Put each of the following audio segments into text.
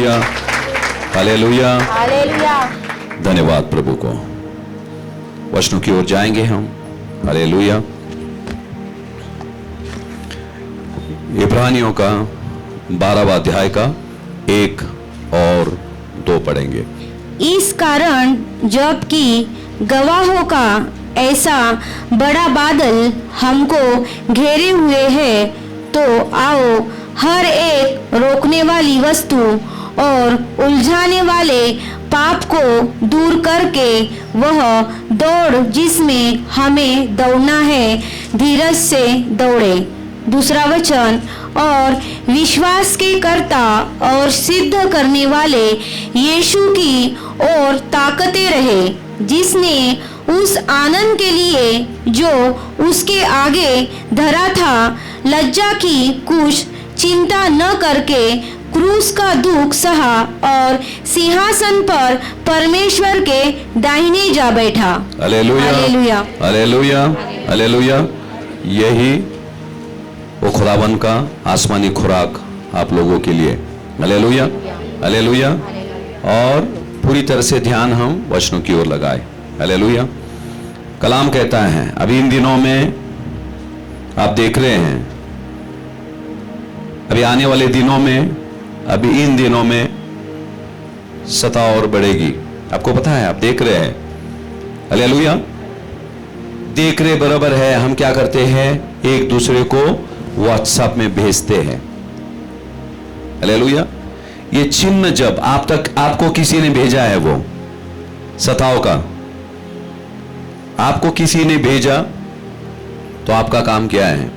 Hallelujah, hallelujah, hallelujah. धन्यवाद प्रभु को। वचनों की ओर जाएंगे हम। हालेलुया। इब्रानियों का 12वां अध्याय का 1 और 2 पढ़ेंगे। इस कारण जबकि गवाहों का ऐसा बड़ा बादल हमको घेरे हुए है, तो आओ हर एक रोकने वाली वस्तु और उलझाने वाले पाप को दूर करके वह दौड़ जिसमें हमें दौड़ना है, धीरज से दौड़े। दूसरा वचन, और विश्वास के कर्ता और सिद्ध करने वाले यीशु की ओर ताकते रहे, जिसने उस आनंद के लिए जो उसके आगे धरा था, लज्जा की कुछ चिंता न करके क्रूस का दुख सहा और सिंहासन पर परमेश्वर के दाहिने जा बैठा। Hallelujah, hallelujah, hallelujah, hallelujah. यही वो खुदावन का आसमानी खुराक आप लोगों के लिए। Hallelujah, hallelujah. और पूरी तरह से ध्यान हम वचनों की ओर लगाए। हालेलुया। कलाम कहता है, अभी इन दिनों में आप देख रहे हैं, अभी आने वाले दिनों में, अभी इन दिनों में सताव और बढ़ेगी। आपको पता है, आप देख रहे हैं। हालेलुया। देख रहे बराबर है, हम क्या करते हैं, एक दूसरे को व्हाट्सएप में भेजते हैं। हालेलुया। ये चिन्ह जब आप तक आपको किसी ने भेजा है, वो सताव का आपको किसी ने भेजा, तो आपका काम क्या है?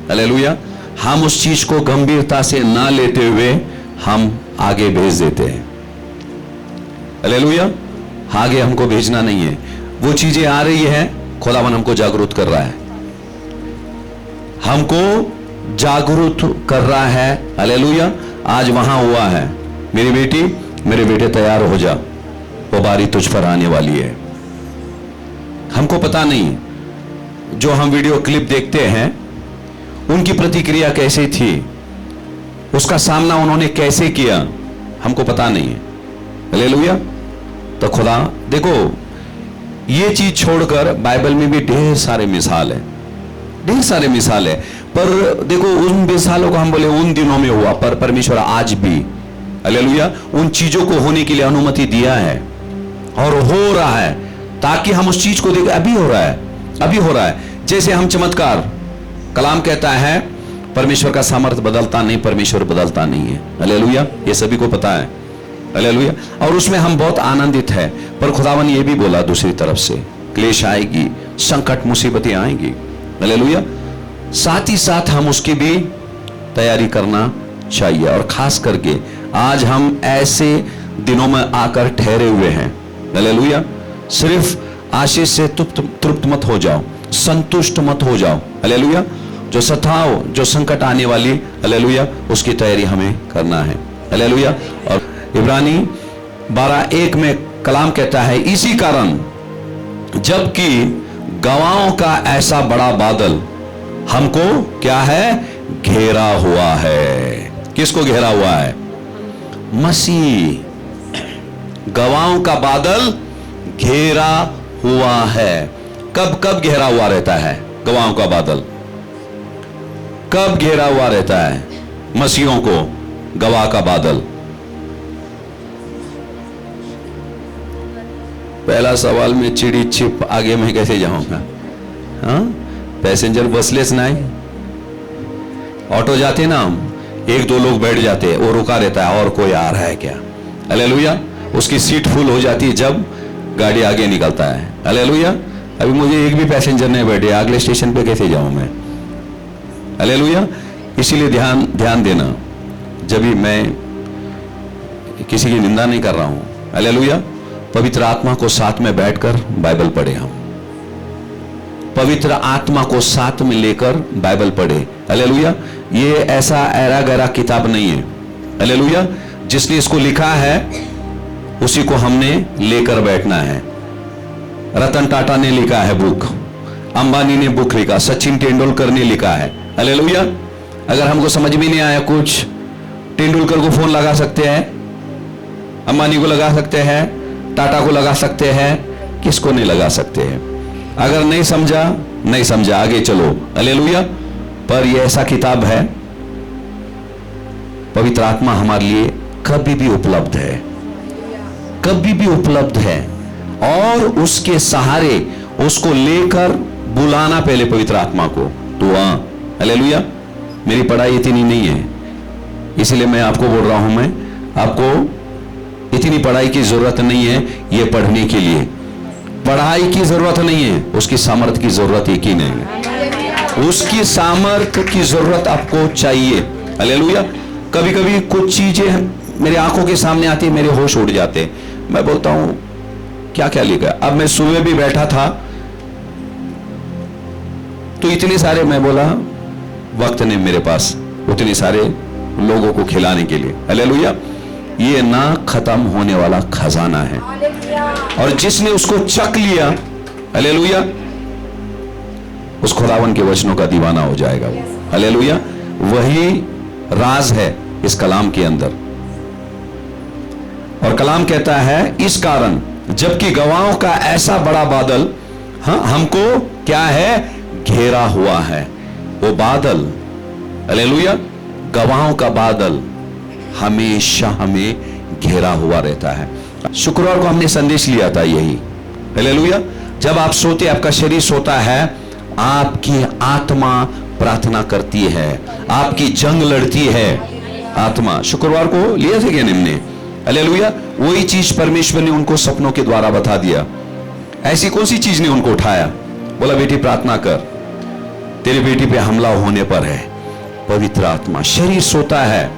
हालेलुया। हम उस चीज को गंभीरता से ना लेते हुए हम आगे भेज देते हैं। हालेलुया। आगे हमको भेजना नहीं है। वो चीजें आ रही है, खुदावन हमको जागरूक कर रहा है, हमको जागरूक कर रहा है। हालेलुया। आज वहां हुआ है, मेरी बेटी मेरे बेटे तैयार हो जा, वो बारी तुझ पर आने वाली है। हमको पता नहीं, जो हम वीडियो क्लिप देखते हैं उनकी प्रतिक्रिया कैसी थी, उसका सामना उन्होंने कैसे किया, हमको पता नहीं है। हालेलुया। तो खुदा देखो, ये चीज छोड़कर बाइबल में भी ढेर सारे मिसाल है, ढेर सारे मिसाल है। पर देखो, उन मिसालों को हम बोले उन दिनों में हुआ, पर परमेश्वर आज भी, हालेलुया, उन चीजों को होने के लिए अनुमति दिया है और हो रहा है, ताकि हम उस चीज को देखें। अभी हो रहा है, अभी हो रहा है। जैसे हम चमत्कार, कलाम कहता है परमेश्वर का सामर्थ्य बदलता नहीं, परमेश्वर बदलता नहीं है। हालेलुया। ये सभी को पता है। हालेलुया। और उसमें हम बहुत आनंदित है। पर खुदावन ये भी बोला, दूसरी तरफ से क्लेश आएगी, संकट मुसीबतें आएंगी। हालेलुया। साथ ही साथ हम उसकी भी तैयारी करना चाहिए। और खास करके आज हम ऐसे दिनों में आकर ठहरे हुए हैं। हालेलुया। सिर्फ आशीष से तृप्त मत हो जाओ, संतुष्ट मत हो जाओ। हालेलुया। जो सताव, जो संकट आने वाली, हालेलुया, उसकी तैयारी हमें करना है। हालेलुया। और इब्रानी 12:1 में कलाम कहता है, इसी कारण जबकि गवाहों का ऐसा बड़ा बादल हमको क्या है, घेरा हुआ है। किसको घेरा हुआ है? मसीह। गवाहों का बादल घेरा हुआ है। कब कब घेरा हुआ रहता है गवाहों का बादल? कब घेरा हुआ रहता है मसीहों को गवाह का बादल? पहला सवाल में चिड़ी छिप, आगे मैं कैसे जाऊंगा? हाँ, पैसेंजर बसलेस नहीं, ऑटो जाते ना हम, 1-2 लोग बैठ जाते हैं, वो रुका रहता है और कोई आ रहा है क्या? हालेलुया। उसकी सीट फुल हो जाती है जब गाड़ी आगे निकलता है। हालेलुया। अभी मुझे एक भी पैसेंजर नहीं बैठे, अगले स्टेशन पे कैसे जाऊं मैं? हालेलुया। इसीलिए ध्यान देना, जब भी मैं किसी की निंदा नहीं कर रहा हूं, हालेलुया, पवित्र आत्मा को साथ में बैठकर बाइबल पढ़े। हम पवित्र आत्मा को साथ में लेकर बाइबल पढ़े। हालेलुया। ये ऐसा ऐरा गैरा किताब नहीं है। हालेलुया। जिसने इसको लिखा है उसी को हमने लेकर बैठना है। रतन टाटा ने लिखा है बुक, अंबानी ने बुक लिखा, सचिन तेंदुलकर ने लिखा है। हालेलुया। अगर हमको समझ में नहीं आया कुछ, तेंदुलकर को फोन लगा सकते हैं, अंबानी को लगा सकते हैं, टाटा को लगा सकते हैं, किसको नहीं लगा सकते हैं। अगर नहीं समझा, नहीं समझा, आगे चलो। हालेलुया। पर यह ऐसा किताब है, पवित्र आत्मा हमारे लिए कभी भी उपलब्ध है, कभी भी उपलब्ध है। और उसके सहारे उसको लेकर बुलाना पहले पवित्र आत्मा को, तो हालेलुया। मेरी पढ़ाई इतनी नहीं है, इसलिए मैं आपको बोल रहा हूं, मैं आपको इतनी पढ़ाई की जरूरत नहीं है ये पढ़ने के लिए। पढ़ाई की जरूरत नहीं है, उसकी सामर्थ्य की जरूरत एक ही नहीं है। उसकी सामर्थ्य की जरूरत आपको चाहिए। हालेलुया। कभी कभी कुछ चीजें मेरी आंखों के सामने आती है, मेरे होश उड़ जाते हैं, मैं बोलता हूं क्या क्या लिखा। अब मैं सुबह भी बैठा था तो इतने सारे, मैं बोला वक्त नहीं मेरे पास उतने सारे लोगों को खिलाने के लिए। हालेलुया। ये ना खत्म होने वाला खजाना है, और जिसने उसको चख लिया, हालेलुया, उस खुदावन के वचनों का दीवाना हो जाएगा वो। हालेलुया। वही राज है इस कलाम के अंदर। और कलाम कहता है, इस कारण जबकि गवाहों का ऐसा बड़ा बादल हमको क्या है, घेरा हुआ है। वो बादल, हालेलुया, गवाहों का बादल हमेशा हमें घेरा हुआ रहता है। शुक्रवार को हमने संदेश लिया था यही, हालेलुया। जब आप सोते, आपका शरीर सोता है, आपकी आत्मा प्रार्थना करती है, आपकी जंग लड़ती है आत्मा। शुक्रवार को लिया था क्या हमने, हालेलुया। वही चीज परमेश्वर ने उनको सपनों के द्वारा बता दिया। ऐसी कौन सी चीज ने उनको उठाया, बोला बेटी प्रार्थना कर, तेरी बेटी पे हमला होने पर है। पवित्र आत्मा, शरीर सोता है,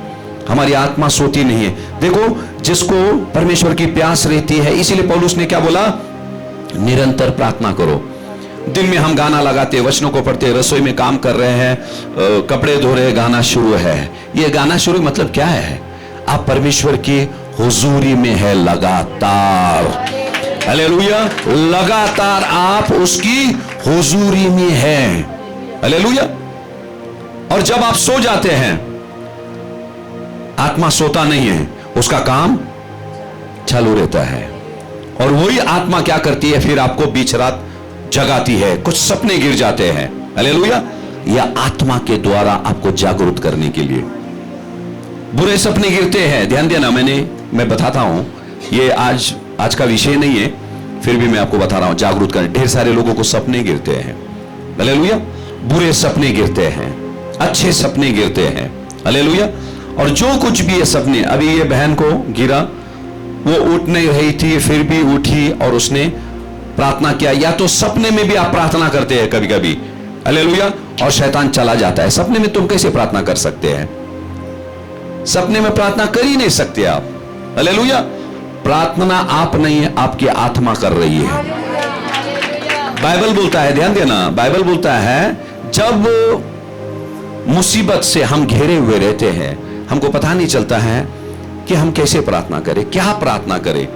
हमारी आत्मा सोती नहीं है। देखो, जिसको परमेश्वर की प्यास रहती है, इसीलिए पौलुस ने क्या बोला, निरंतर प्रार्थना करो। दिन में हम गाना लगाते, वचनों को पढ़ते, रसोई में काम कर रहे हैं, कपड़े धो रहे, गाना शुरू है। ये गाना शुरू मतलब क्या है, आप परमेश्वर की हुजूरी में है लगातार। हालेलुया। लगातार आप उसकी हुजूरी में है। हालेलुया। और जब आप सो जाते हैं, आत्मा सोता नहीं है, उसका काम चालू रहता है। और वही आत्मा क्या करती है, फिर आपको बीच रात जगाती है, कुछ सपने गिर जाते हैं। हालेलुया। यह आत्मा के द्वारा आपको जागरूक करने के लिए बुरे सपने गिरते हैं। ध्यान देना, मैं बताता हूं, ये आज का विषय नहीं है, फिर भी मैं आपको बता रहा हूं, जागरूक करने। ढेर सारे लोगों को सपने गिरते हैं, हालेलुया। बुरे सपने गिरते हैं, अच्छे सपने गिरते हैं, हालेलुया। और जो कुछ भी ये सपने, अभी ये बहन को गिरा, वो उठ नहीं रही थी, फिर भी उठी और उसने प्रार्थना किया। या तो सपने में भी आप प्रार्थना करते हैं कभी कभी, हालेलुया, और शैतान चला जाता है। सपने में तुम कैसे प्रार्थना कर सकते हैं, सपने में प्रार्थना कर ही नहीं सकते आप। हालेलुया। प्रार्थना आप नहीं है, आपकी आत्मा कर रही है। बाइबल बोलता है, ध्यान देना, बाइबल बोलता है, जब मुसीबत से हम घेरे हुए रहते हैं, हमको पता नहीं चलता है कि हम कैसे प्रार्थना करें, क्या प्रार्थना करें।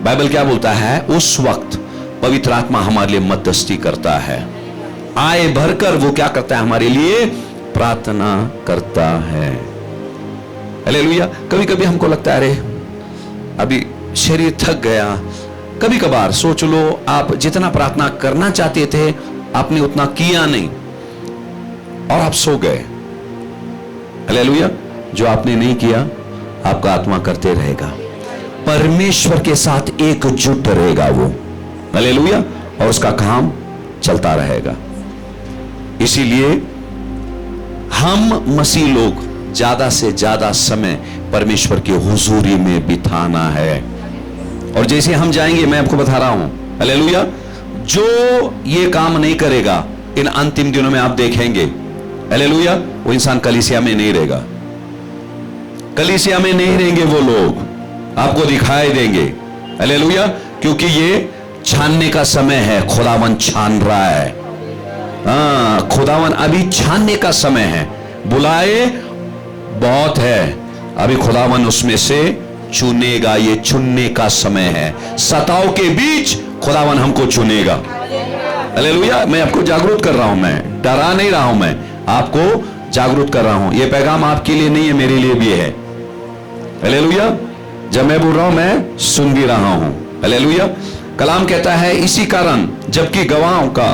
बाइबल क्या बोलता है, उस वक्त पवित्र आत्मा हमारे लिए मध्यस्थी करता है। आए भरकर वो क्या करता है, हमारे लिए प्रार्थना करता है। हालेलुया। कभी कभी हमको लगता है, अरे अभी शरीर थक गया। कभी कभार सोच लो, आप जितना प्रार्थना करना चाहते थे आपने उतना किया नहीं और आप सो गए। हालेलुया। जो आपने नहीं किया, आपका आत्मा करते रहेगा, परमेश्वर के साथ एकजुट रहेगा वो। हालेलुया। और उसका काम चलता रहेगा। इसीलिए हम मसीह लोग ज्यादा से ज्यादा समय परमेश्वर की हुजूरी में बिताना है। और जैसे हम जाएंगे, मैं आपको बता रहा हूं, हालेलुया, जो ये काम नहीं करेगा, इन अंतिम दिनों में आप देखेंगे, हालेलुया, वो इंसान कलीसिया में नहीं रहेगा। कलीसिया में नहीं रहेंगे वो लोग, आपको दिखाई देंगे। हालेलुया। क्योंकि ये छानने का समय है, खुदावन छान रहा है। खुदावन अभी छानने का समय है। बुलाए बहुत है, अभी खुदावन उसमें से चुनेगा। ये चुनने का समय है। सताव के बीच खुदावन हमको चुनेगा। हालेलुया। मैं आपको जागरूक कर रहा हूं, मैं डरा नहीं रहा हूं, मैं आपको जागरूक कर रहा हूं। ये पैगाम आपके लिए नहीं है, मेरे लिए भी है। हालेलुया। जब मैं बोल रहा हूं मैं सुन भी रहा हूं। हालेलुया। कलाम कहता है इसी कारण जबकि गवाहों का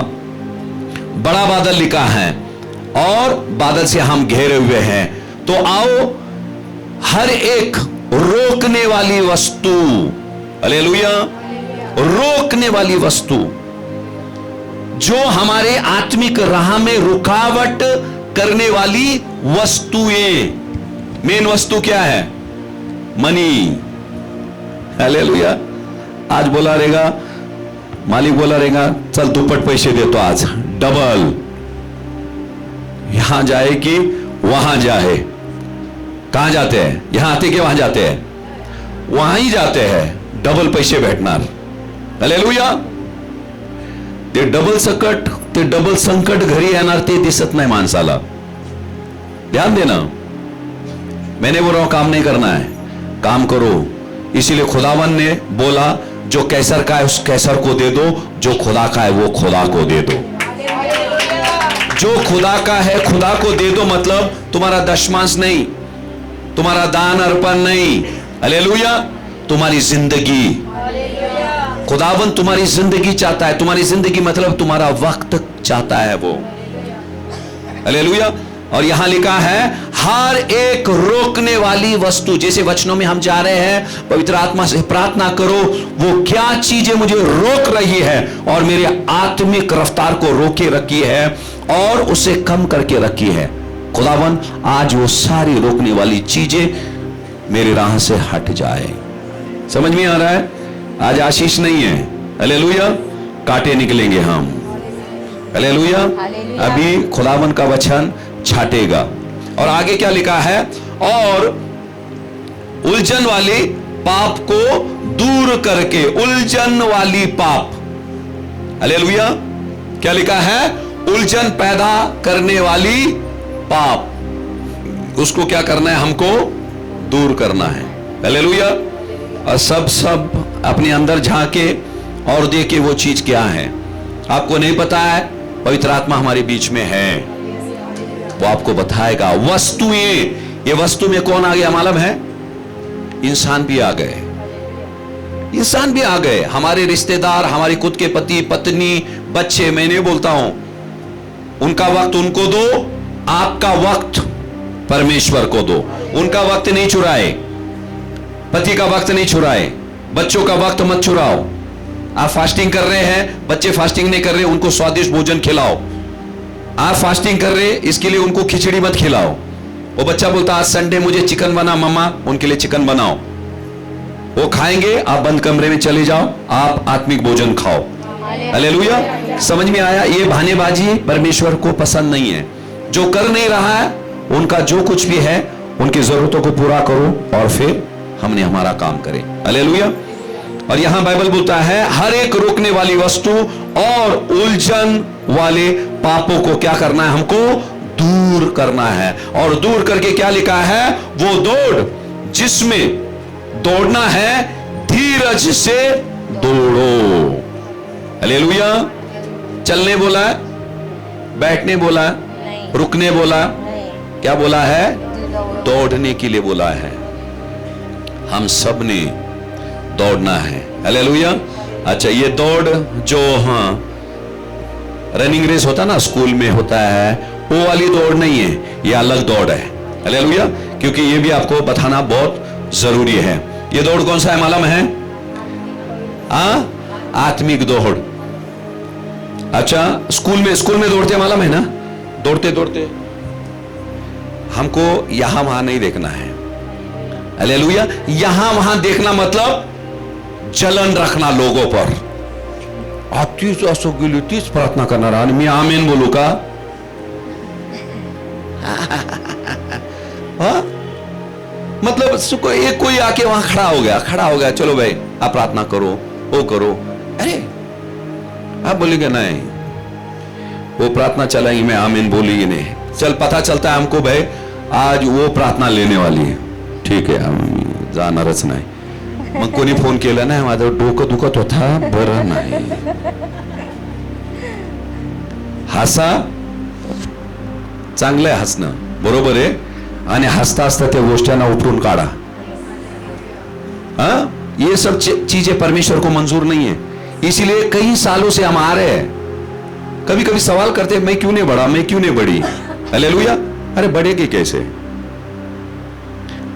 बड़ा बादल लिखा है और बादल से हम घेरे हुए हैं, तो आओ हर एक रोकने वाली वस्तु, हालेलुया, रोकने वाली वस्तु जो हमारे आत्मिक राह में रुकावट करने वाली वस्तुएं। मेन वस्तु क्या है? मनी। हालेलुया। आज बोला रहेगा, मालिक बोला रहेगा चल दुप्पट पैसे दे तो आज डबल, यहां जाए कि वहां जाए। कहां जाते हैं? यहां आते कि वहां जाते हैं? वहां ही जाते हैं, डबल पैसे भेटणार। हालेलुया। ते डबल संकट घरी येणार ते दिसत नाही माणसाला। ध्यान देना, मैंने बोल रहा हूं काम नहीं करना है, काम करो। इसीलिए खुदावन ने बोला जो कैसर का है उस कैसर को दे दो, जो खुदा का है वो खुदा को दे दो। जो खुदा का है खुदा को दे दो, मतलब तुम्हारा दशमांश नहीं, तुम्हारा दान अर्पण नहीं, हालेलुया, तुम्हारी जिंदगी। खुदावन तुम्हारी जिंदगी चाहता है। तुम्हारी जिंदगी मतलब तुम्हारा वक्त चाहता है वो, हालेलुया। और यहां लिखा है हर एक रोकने वाली वस्तु। जैसे वचनों में हम जा रहे हैं, पवित्र आत्मा से प्रार्थना करो वो क्या चीजें मुझे रोक रही है और मेरे आत्मिक रफ्तार को रोके रखी है और उसे कम करके रखी है। खुदावन आज वो सारी रोकने वाली चीजें मेरी राह से हट जाए। समझ में आ रहा है? आज आशीष नहीं है, हालेलुया, कांटे निकलेंगे हम, हालेलुया। अभी खुदावन का वचन छाटेगा। और आगे क्या लिखा है? और उलझन वाली पाप को दूर करके, उलझन वाली पाप, हालेलुया, क्या लिखा है? उलझन पैदा करने वाली पाप, उसको क्या करना है? हमको दूर करना है, हालेलुया। और सब अपने अंदर झांके और देखे वो चीज क्या है। आपको नहीं पता है, पवित्र आत्मा हमारे बीच में है, वो आपको बताएगा। वस्तुएं, ये वस्तु में कौन आ गया मालूम है? इंसान भी आ गए, इंसान भी आ गए, हमारे रिश्तेदार, हमारे खुद के पति पत्नी बच्चे। मैं नहीं बोलता हूं उनका वक्त उनको दो, आपका वक्त परमेश्वर को दो। उनका वक्त नहीं चुराए, पति का वक्त नहीं चुराए, बच्चों का वक्त मत चुराओ। आप फास्टिंग कर रहे हैं, बच्चे फास्टिंग नहीं कर रहे, उनको स्वादिष्ट भोजन खिलाओ। आप फास्टिंग कर रहे, इसके लिए उनको खिचड़ी मत खिलाओ। वो बच्चा बोलता आज संडे मुझे चिकन बना मम्मा, उनके लिए चिकन बनाओ, वो खाएंगे, आप बंद कमरे में चले जाओ, आप आत्मिक भोजन खाओ, हालेलुया। समझ में आया? ये बहानेबाजी परमेश्वर को पसंद नहीं है। जो कर नहीं रहा है उनका जो कुछ भी है उनकी जरूरतों को पूरा करो और फिर हमने हमारा काम करें, हालेलुया। और यहां बाइबल बोलता है हर एक रोकने वाली वस्तु और उलझन वाले पापों को क्या करना है? हमको दूर करना है। और दूर करके क्या लिखा है? वो दौड़ जिसमें दौड़ना है धीरज से दौड़ो, हालेलुया। चलने बोला है, बैठने बोला है, रुकने बोला, क्या बोला है? दौड़ने के लिए बोला है। हम सब ने दौड़ना है, हालेलुया। अच्छा, ये दौड़ जो रनिंग रेस होता ना स्कूल में होता है, वो वाली दौड़ नहीं है, ये अलग दौड़ है, हालेलुया। क्योंकि ये भी आपको बताना बहुत जरूरी है। ये दौड़ कौन सा है मालूम है? आत्मिक दौड़। अच्छा, स्कूल में दौड़ते मालूम है ना? दौड़ते दौड़ते हमको यहां वहां नहीं देखना है, हालेलुया। यहां वहां देखना मतलब जलन रखना लोगों पर। आप तीच असो गेली तीच प्रार्थना करणार आणि मी आमेन बोलू का? मतलब एक कोई आके वहां खड़ा हो गया, चलो भाई आप प्रार्थना करो, वो करो। अरे आप बोलेंगे नहीं, वो प्रार्थना चलाएंगे, मैं आमीन बोलेंगे नहीं। चल पता चलता है हमको भाई आज वो प्रार्थना लेने वाली है, ठीक है आम्ही जाणारच नाही। मग कोणी फोन केला नाही, माझं डोकं दुखत होता, बरं नाही। हसा, चांगलं आहे हसणं, बरोबर आहे। आणि हसता हसता त्या गोष्टींना उठून काढा, हाँ, ये सब चीजें परमेश्वर को मंजूर नहीं है। इसीलिए कई सालों से हम आ रहे हैं। कभी कभी सवाल करते हैं, मैं क्यों नहीं बढ़ा, मैं क्यों नहीं बढ़ी। हालेलुया। अरे बढ़ेगी कैसे?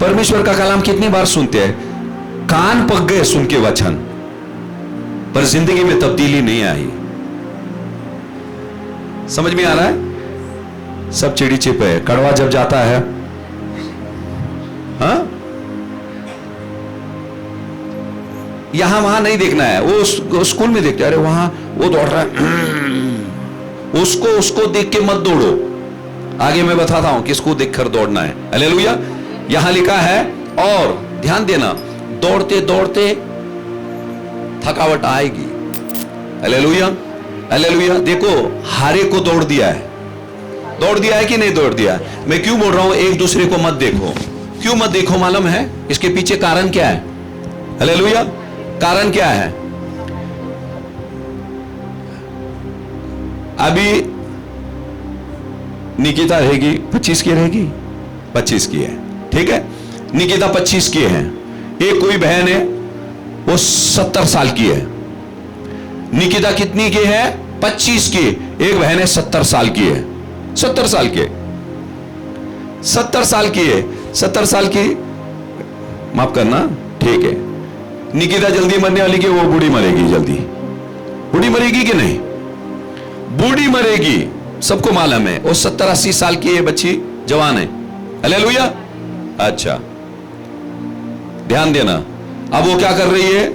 परमेश्वर का कलाम कितनी बार सुनते हैं, कान पक गए सुन के वचन, पर जिंदगी में तब्दीली नहीं आई। समझ में आ रहा है? सब चिड़ी चिप है। कड़वा जब जाता है, हाँ, यहां वहां नहीं देखना है। वो स्कूल में देखते, अरे वहां वो दौड़ रहा है, उसको देख के मत दौड़ो। आगे मैं बताता हूं किसको देखकर दौड़ना है। हालेलुया। यहां लिखा है, और ध्यान देना, दौड़ते दौड़ते थकावट आएगी। Hallelujah, hallelujah. देखो, हारे को दौड़ दिया है कि नहीं दौड़ दिया? मैं क्यों बोल रहा हूं एक दूसरे को मत देखो? क्यों मत देखो मालूम है? इसके पीछे कारण क्या है? हालेलुया। कारण क्या है? अभी निकिता रहेगी 25 की रहेगी, 25 की है, ठीक है। निकिता 25 की है। एक कोई बहन है, वो 70 साल की है। निकिता कितनी की है? 25 की। एक बहन है 70 साल की है। 70 साल की, 70 साल की है। 70 साल की, माफ करना, ठीक है। निकिता जल्दी मरने वाली की, वो बूढ़ी मरेगी जल्दी। बूढ़ी मरेगी कि नहीं? बूढ़ी मरेगी, सबको मालूम है। वो 70-80 साल की है बच्ची, जवान है। हालेलुया। अच्छा, ध्यान देना। अब वो क्या कर रही है?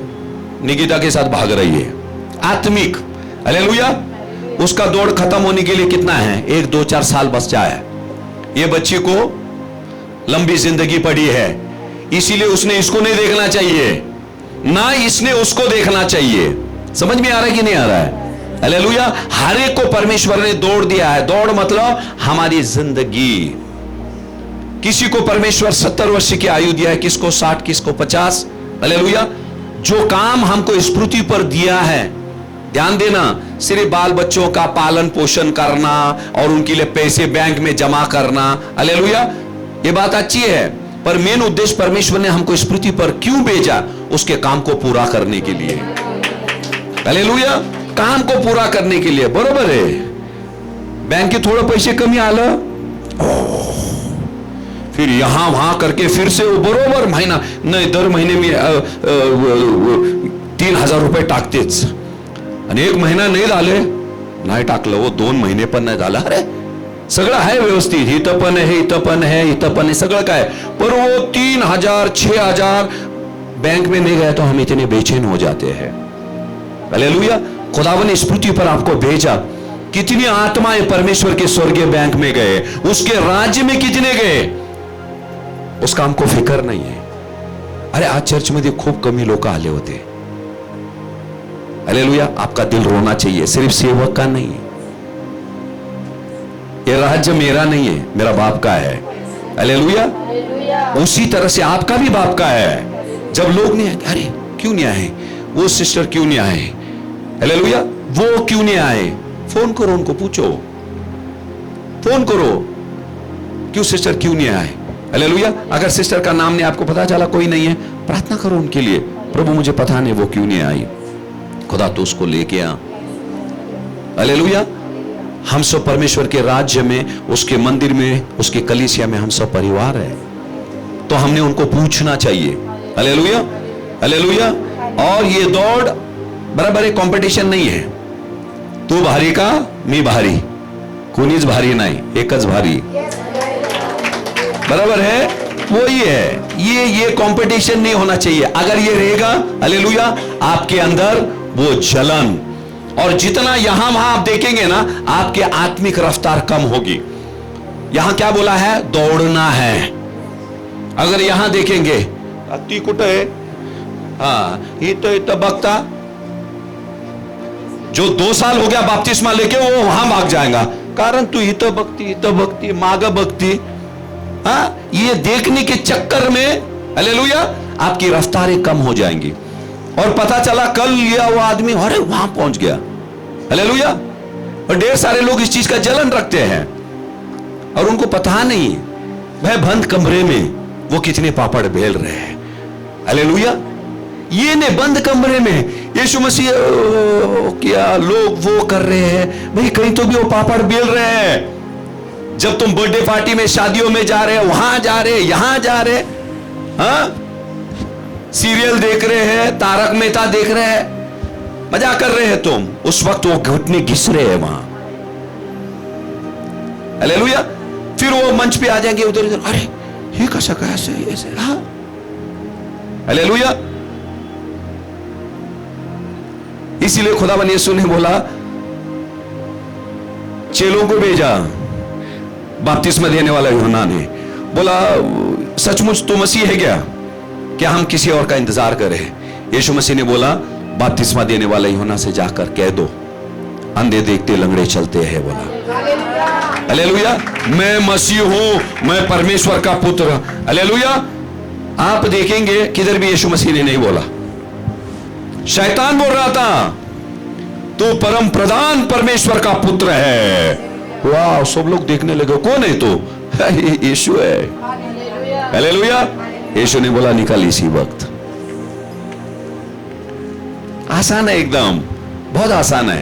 निकिता के साथ भाग रही है, आत्मिक। हालेलुया। उसका दौड़ खत्म होने के लिए कितना है? 1, 2, 4 साल बच जाए। ये बच्ची को लंबी जिंदगी पड़ी है, इसीलिए उसने इसको नहीं देखना चाहिए, ना इसने उसको देखना चाहिए। समझ में आ रहा है कि नहीं आ रहा है? हालेलुया। हर एक को परमेश्वर ने दौड़ दिया है। दौड़ मतलब हमारी जिंदगी। किसी को परमेश्वर 70 वर्ष की आयु दिया है, किसको 60, किसको 50। हालेलुया। जो काम हमको इस पृथ्वी पर दिया है, ध्यान देना, सिर्फ बाल बच्चों का पालन पोषण करना और उनके लिए पैसे बैंक में जमा करना। हालेलुया। ये बात अच्छी है, पर मेन उद्देश्य परमेश्वर ने हमको इस पृथ्वी पर क्यों भेजा? उसके काम को पूरा करने के लिए। हालेलुया। काम को पूरा करने के लिए, बरोबर है। बैंक के थोड़े पैसे कमी आलं, फिर यहां वहां करके फिर से वो बरोबर महीना नाही, दर महीने मी 3,000 रुपये टाकतेच, आणि 1 महिना नाही झाले, नाही टाकलं, वो 2 महिने पण नाही झालं. अरे सगळं आहे व्यवस्थित, इथं पण आहे, इथं पण आहे, इथं पण आहे, सगळं काय, पर वो 3,000 6,000 बैंक में नहीं गए तो हम इतने बेचैन हो जाते हैं. हालेलुया. खुदावन ने इस पृथ्वी पर आपको भेजा. कितनी आत्माएं परमेश्वर के स्वर्गीय बैंक में गए, उसके राज्य में कितने गए, उसका हमको फिक्र नहीं है. अरे आज चर्च मध्ये खूप कमी लोक आले होते. हालेलुया. आपका दिल रोना चाहिए, सिर्फ सेवक का नहीं है. ये राज्य मेरा नहीं है, मेरा बाप का है. हालेलुया. उसी तरह से आपका भी बाप का है. जब लोग नहीं आए, अरे क्यों नहीं आए, वो सिस्टर क्यों नहीं आए, हालेलुया, वो क्यों नहीं आए, फोन करो उनको, पूछो, फोन करो, क्यों सिस्टर क्यों नहीं आए. हालेलुया. अगर सिस्टर का नाम नहीं आपको पता चला, कोई नहीं है, प्रार्थना करो उनके लिए, प्रभु मुझे पता नहीं वो क्यों नहीं आई, खुदा तो उसको लेके आ. हालेलुया. हम सब परमेश्वर के राज्य में, उसके मंदिर में, उसके कलीसिया में हम सब परिवार है, तो हमने उनको पूछना चाहिए. हालेलुया. हालेलुया. और ये दौड़ बराबर एक कंपटीशन नहीं है, तू भारी का मी भारी, कोणीच भारी नाही, एकच भारी. बराबर है, वो ही है. ये कंपटीशन नहीं होना चाहिए. अगर ये रहेगा, हालेलुया, आपके अंदर वो जलन, और जितना यहां वहां आप देखेंगे ना, आपके आत्मिक रफ्तार कम होगी. यहां क्या बोला है, दौड़ना है. अगर यहां देखेंगे, ती कुठं आहे, हाँ इथं बघता, जो 2 साल हो गया बपतिस्मा लेके, वो वहां भाग जाएगा, कारण तू इथं बघती माग बघती. हाँ, ये देखने के चक्कर में, हालेलुया, आपकी रफ्तारें कम हो जाएंगी. और पता चला कल लिया वो आदमी, अरे वहां पहुंच गया. हालेलुया. और ढेर सारे लोग इस चीज का जलन रखते हैं, और उनको पता नहीं वह बंद कमरे में वो कितने पापड़ बेल रहे हैं. हालेलुया. ये ने बंद कमरे में यीशु मसीह क्या लोग वो कर रहे हैं भाई, कहीं तो भी वो पापड़ बेल रहे हैं। जब तुम बर्थडे पार्टी में, शादियों में जा रहे हो, वहां जा रहे, यहां जा रहे, हाँ, सीरियल देख रहे हैं, तारक मेहता देख रहे हैं, मजा कर रहे हैं तुम, उस वक्त वो घुटने घिस रहे हैं वहां। हालेलुया। फिर वो मंच पे आ जाएंगे उधर उधर, अरे ये कैसा कैसे ऐसे, हाँ, हालेलुया। इसीलिए खुदावन यीशु ने बोला, चेलों को भेजा, बपतिस्मा देने वाला यूहन्ना ने बोला, सचमुच तो मसीह है क्या हम किसी और का इंतजार करें? यीशु मसीह ने बोला, बपतिस्मा देने वाला यूहन्ना से जाकर कह दो, अंधे देखते, लंगड़े चलते हैं। बोला हालेलुया, मैं मसीह हूं, मैं परमेश्वर का पुत्र। हालेलुया। आप देखेंगे किधर भी यीशु मसीह ने नहीं बोला, शैतान बोल रहा था, तू परम प्रधान परमेश्वर का पुत्र है। वाह, सब लोग देखने लगे, कौन है तू? यीशु है। हालेलुया। यीशु ने बोला, निकल इसी वक्त। आसान है, एकदम बहुत आसान है,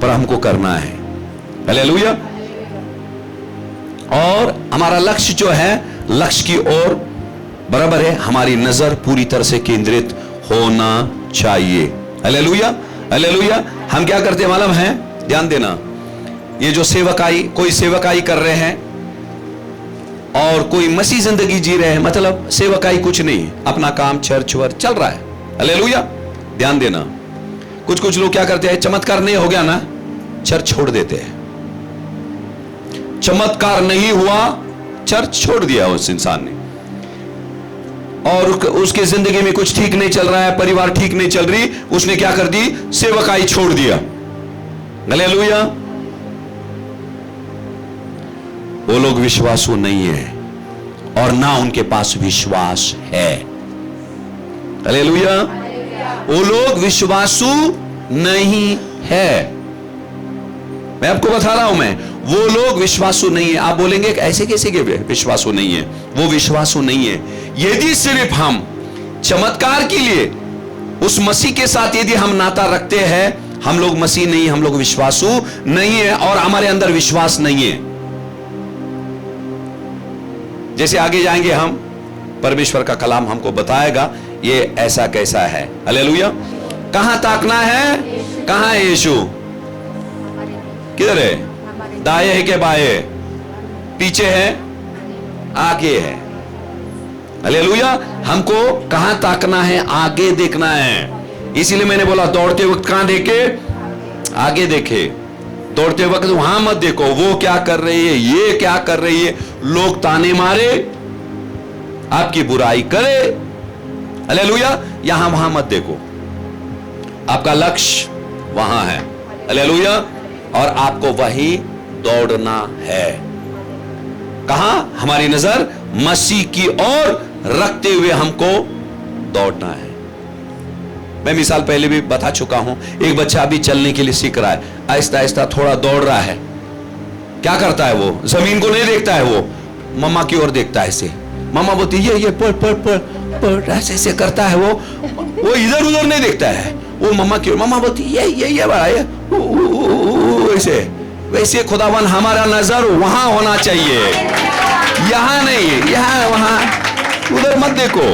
पर हमको करना है। हालेलुया। और हमारा लक्ष्य जो है, लक्ष्य की ओर बराबर है, हमारी नजर पूरी तरह से केंद्रित होना चाहिए। हालेलुया। हालेलुया। हम क्या करते हैं मालूम है? ध्यान देना, ये जो सेवकाई, कोई सेवकाई कर रहे हैं और कोई मसीह जिंदगी जी रहे हैं, मतलब सेवकाई कुछ नहीं, अपना काम चर्च वर्च चल रहा है। हालेलुया। ध्यान देना, कुछ लोग क्या करते हैं, चमत्कार नहीं हो गया ना, चर्च छोड़ देते हैं। चमत्कार नहीं हुआ, चर्च छोड़ दिया उस इंसान ने, और उसके जिंदगी में कुछ ठीक नहीं चल रहा है, परिवार ठीक नहीं चल रही, उसने क्या कर दी, सेवकाई छोड़ दिया। हालेलुया। वो लोग विश्वासु नहीं है और ना उनके पास विश्वास है। हालेलुया। वो लोग विश्वासु नहीं है। मैं आपको बता रहा हूं, वो लोग विश्वासु नहीं है। आप बोलेंगे ऐसे कैसे के विश्वासु नहीं है? वो विश्वासु नहीं है। यदि सिर्फ हम चमत्कार के लिए उस मसीह के साथ यदि हम नाता रखते हैं, हम लोग मसीह नहीं, हम लोग विश्वासु नहीं है और हमारे अंदर विश्वास नहीं है। जैसे आगे जाएंगे हम, परमेश्वर का कलाम हमको बताएगा ये ऐसा कैसा है। हालेलुया। कहां ताकना है? कहां है यीशु? किधर है? दाएं है के बाएं? पीछे है? आगे है? हालेलुया। हमको कहां ताकना है? आगे देखना है। इसीलिए मैंने बोला, दौड़ते वक्त कहां देखे? आगे देखे। दौड़ते वक्त वहां मत देखो, वो क्या कर रही है, ये क्या कर रही है, लोग ताने मारे, आपकी बुराई करे। हालेलुया। यहां वहां मत देखो, आपका लक्ष्य वहां है। हालेलुया। और आपको वही दौड़ना है। कहां? हमारी नजर मसीह की ओर रखते हुए हमको दौड़ना है। मैं मिसाल पहले भी बता चुका हूं, एक बच्चा अभी चलने के लिए सीख रहा है, आहिस्ता आहिस्ता थोड़ा दौड़ रहा है। क्या करता है वो? जमीन को नहीं देखता है, वो मम्मा की ओर देखता है। ऐसे मम्मा बोलती है ये पढ़ पढ़ पढ़ पढ़, ऐसे ऐसे करता है वो इधर उधर नहीं देखता है, वो मम्मा की ओर। मम्मा बोलती है ये बड़ा है, वैसे वैसे खुदावन हमारा नजर वहां होना चाहिए, यहां नहीं, यहां वहां, उधर मत देखो।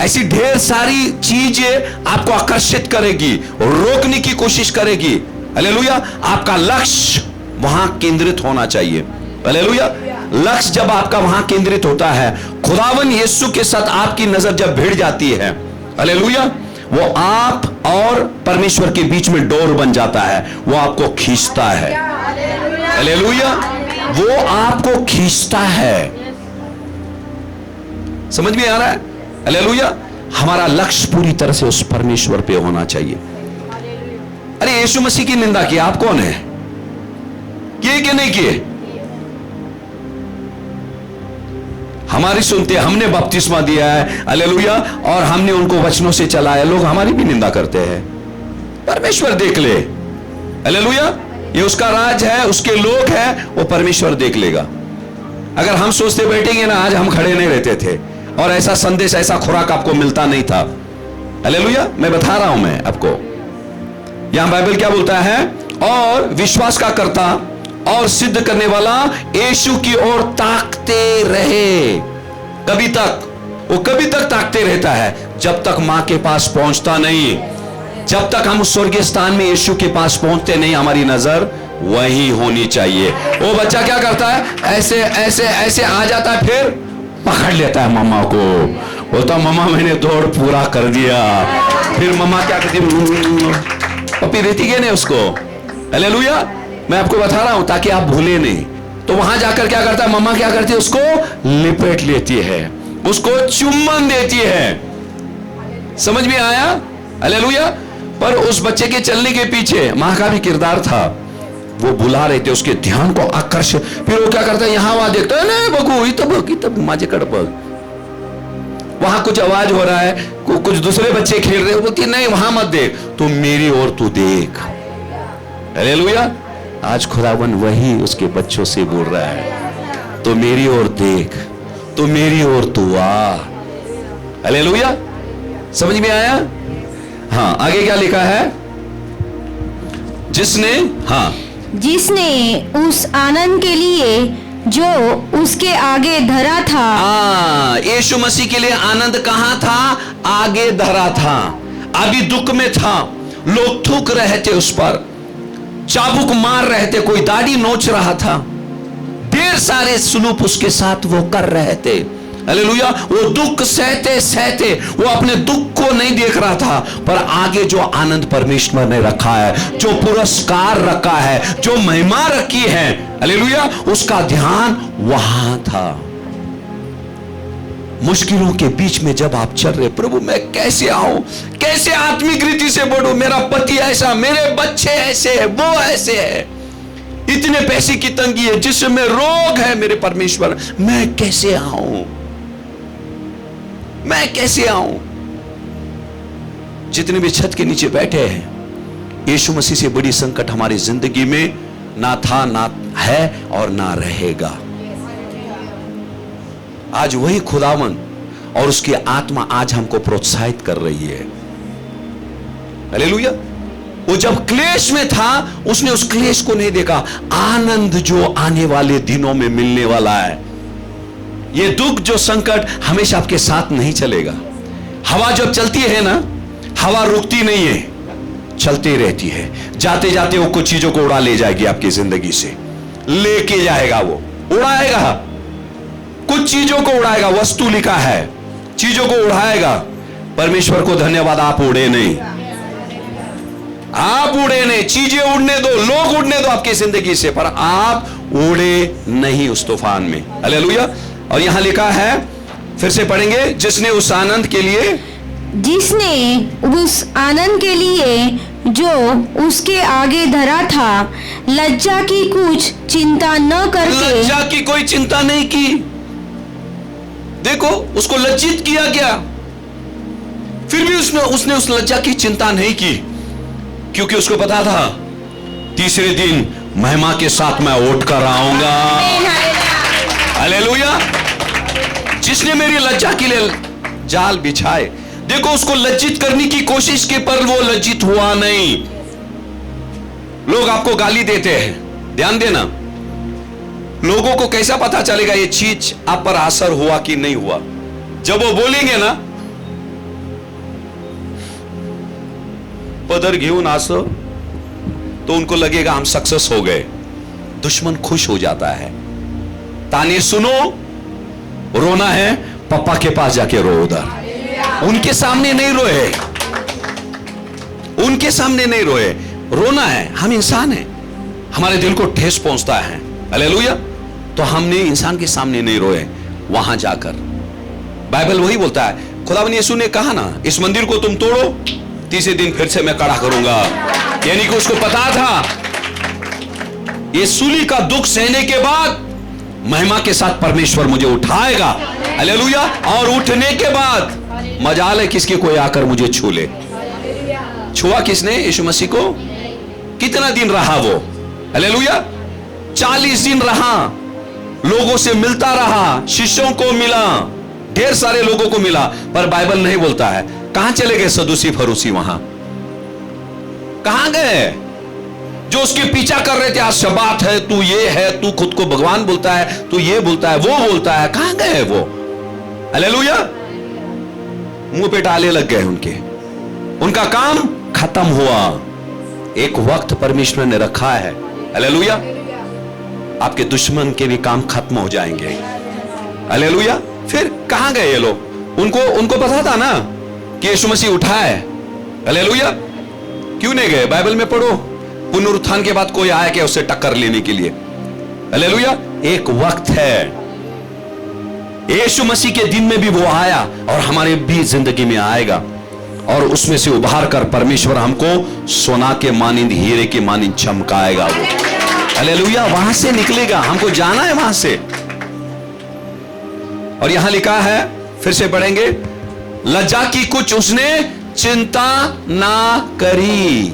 ऐसी ढेर सारी चीजें आपको आकर्षित करेगी, रोकने की कोशिश करेगी। हालेलुया। आपका लक्ष्य वहां केंद्रित होना चाहिए। हालेलुया। लक्ष्य जब आपका वहां केंद्रित होता है, खुदावन यीशु के साथ आपकी नजर जब भिड़ जाती है, हालेलुया, वो आप और परमेश्वर के बीच में डोर बन जाता है, वो आपको खींचता है। हालेलुया। वो आपको खींचता है। समझ में आ रहा है? हालेलुया। हमारा लक्ष्य पूरी तरह से उस परमेश्वर पे होना चाहिए। अरे यीशु मसीह की निंदा की, आप कौन है? किए कि नहीं किए? हमारी सुनते, हमने बपतिस्मा दिया है, हालेलुया, और हमने उनको वचनों से चलाया, लोग हमारी भी निंदा करते हैं। परमेश्वर देख ले। हालेलुया। ये उसका राज है, उसके लोग हैं, वो परमेश्वर देख लेगा। अगर हम सोचते बैठेंगे ना, आज हम खड़े नहीं रहते थे, और ऐसा संदेश, ऐसा खुराक आपको मिलता नहीं था। हालेलुया, मैं बता रहा हूं मैं आपको। यहां बाइबल क्या बोलता है? और विश्वास का करता और सिद्ध करने वाला यीशु की ओर ताकते रहे। कभी तक? वो कभी तक ताकते रहता है जब तक मां के पास पहुंचता नहीं। जब तक हम उस स्वर्गीय स्थान में यीशु के पास पहुंचते नहीं, हमारी नजर वही होनी चाहिए। वो बच्चा क्या करता है? ऐसे ऐसे ऐसे आ जाता है, फिर पकड़ लेता है मम्मा को। बोलता मम्मा मैंने दौड़ पूरा कर दिया। फिर मम्मा क्या करती? पप्पी देती है ना उसको। हालेलुया, मैं आपको बता रहा हूं ताकि आप भूले नहीं। तो वहां जाकर क्या करता है? मम्मा क्या करती है? उसको लिपेट लेती है, उसको चुम्बन देती है। समझ में आया? हालेलुया। पर उस बच्चे के चलने के पीछे मां का भी किरदार था। वो बुला रहे थे उसके ध्यान को आकर्षित। फिर वो क्या करता है? यहां वहां देखता है, नहीं बगू इतब माझे कड़पग, वहां कुछ आवाज हो रहा है, कुछ दूसरे बच्चे खेल रहे, बोलती नहीं वहां मत देख, तू मेरी ओर तू देख। हालेलुया। आज खुदावन वही उसके बच्चों से बोल रहा है, तो मेरी ओर देख, तो मेरी ओर तू आ। हालेलुया, समझ में आया? हाँ, आगे क्या लिखा है? जिसने उस आनंद के लिए जो उसके आगे धरा था। यीशु मसीह के लिए आनंद कहां था? आगे धरा था। अभी दुख में था, लोग थूक रहे थे उस पर, चाबुक मार रहे थे, कोई दाढ़ी नोच रहा था, ढेर सारे सुलूक उसके साथ वो कर रहे थे। हालेलुया। वो दुख सहते सहते वो अपने दुख को नहीं देख रहा था, पर आगे जो आनंद परमेश्वर ने रखा है, जो पुरस्कार रखा है, जो महिमा रखी है, हालेलुया, उसका ध्यान वहां था। मुश्किलों के बीच में जब आप चल रहे, प्रभु मैं कैसे आऊं, कैसे आत्मिक रीति से बढ़ूं, मेरा पति ऐसा, मेरे बच्चे ऐसे है, वो ऐसे है, इतने पैसे की तंगी है, जिसमें रोग है, मेरे परमेश्वर मैं कैसे आऊं, मैं कैसे आऊं। जितने भी छत के नीचे बैठे हैं, यीशु मसीह से बड़ी संकट हमारी जिंदगी में ना था, ना है और ना रहेगा। आज वही खुदावन और उसकी आत्मा आज हमको प्रोत्साहित कर रही है। हालेलुया। वो जब क्लेश में था, उसने उस क्लेश को नहीं देखा, आनंद जो आने वाले दिनों में मिलने वाला है। ये दुख जो संकट हमेशा आपके साथ नहीं चलेगा। हवा जब चलती है ना, हवा रुकती नहीं है, चलती रहती है। जाते जाते वो कुछ चीजों को उड़ा ले जाएगी, आपकी जिंदगी से लेके जाएगा, वो उड़ाएगा, कुछ चीजों को उड़ाएगा। वस्तु लिखा है, चीजों को उड़ाएगा। परमेश्वर को धन्यवाद, आप उड़े नहीं, आप उड़े नहीं। चीजें उड़ने दो, लोग उड़ने दो आपकी जिंदगी से, पर आप उड़े नहीं उस तूफान में। हालेलुया। और यहां लिखा है, फिर से पढ़ेंगे, जिसने उस आनंद के लिए जो उसके आगे धरा था, लज्जा की कुछ चिंता न करके। लज्जा की कोई चिंता नहीं की। देखो, उसको लज्जित किया गया, फिर भी उसने उस लज्जा की चिंता नहीं की, क्योंकि उसको पता था तीसरे दिन महिमा के साथ मैं उठ कर आऊंगा। हालेलुया। जिसने मेरी लज्जा के लिए जाल बिछाए, देखो उसको लज्जित करने की कोशिश की, पर वो लज्जित हुआ नहीं। लोग आपको गाली देते हैं, ध्यान देना, लोगों को कैसा पता चलेगा ये चीज आप पर असर हुआ कि नहीं हुआ? जब वो बोलेंगे ना, पदर घेऊन आसो, तो उनको लगेगा हम सक्सेस हो गए। दुश्मन खुश हो जाता है। ताने सुनो, रोना है, पापा के पास जाके रो। उधर उनके सामने नहीं रोए, उनके सामने नहीं रोए, रोना है। हम इंसान हैं, हमारे दिल को ठेस पहुंचता है। हालेलुया। तो हमने इंसान के सामने नहीं रोए, वहां जाकर बाइबल वही बोलता है। खुदावन यीशु ने कहा ना, इस मंदिर को तुम तोड़ो, तीसरे दिन फिर से मैं खड़ा करूंगा। यानी कि उसको पता था ये सूली का दुख सहने के बाद महिमा के साथ परमेश्वर मुझे उठाएगा। हालेलुया। और उठने के बाद मजाल है किसके कोई आकर मुझे छू ले। छुआ किसने? यीशु मसीह को। कितना दिन रहा वो? हालेलुया। 40 दिन रहा, लोगों से मिलता रहा, शिष्यों को मिला, ढेर सारे लोगों को मिला, पर बाइबल नहीं बोलता है कहां चले गए सदूसी फरूसी, वहां कहां गए? जो उसके पीछा कर रहे थे, आज शबात है, तू ये है, तू खुद को भगवान बोलता है, तू ये बोलता है, वो बोलता है, कहां गए वो? हालेलुया। मुंह पे टाले लग गए उनके, उनका काम खत्म हुआ। एक वक्त परमेश्वर ने रखा है, हालेलुया, आपके दुश्मन के भी काम खत्म हो जाएंगे, हालेलुया। फिर कहां गए ये लोग? उनको पता था ना कि यीशु मसीह उठा है, हालेलुया। क्यों नहीं गए? बाइबल में पढ़ो, पुनरुत्थान के बाद कोई आया क्या उससे टक्कर लेने के लिए? हालेलुया। एक वक्त है, यीशु मसीह के दिन में भी वो आया और हमारे भी जिंदगी में आएगा, और उसमें से उभार कर परमेश्वर हमको सोना के मानिंद, हीरे के मानिंद चमकाएगा वो, हालेलुया। वहां से निकलेगा, हमको जाना है वहां से। और यहां लिखा है, फिर से पढ़ेंगे, लज्जा की कुछ उसने चिंता ना करी,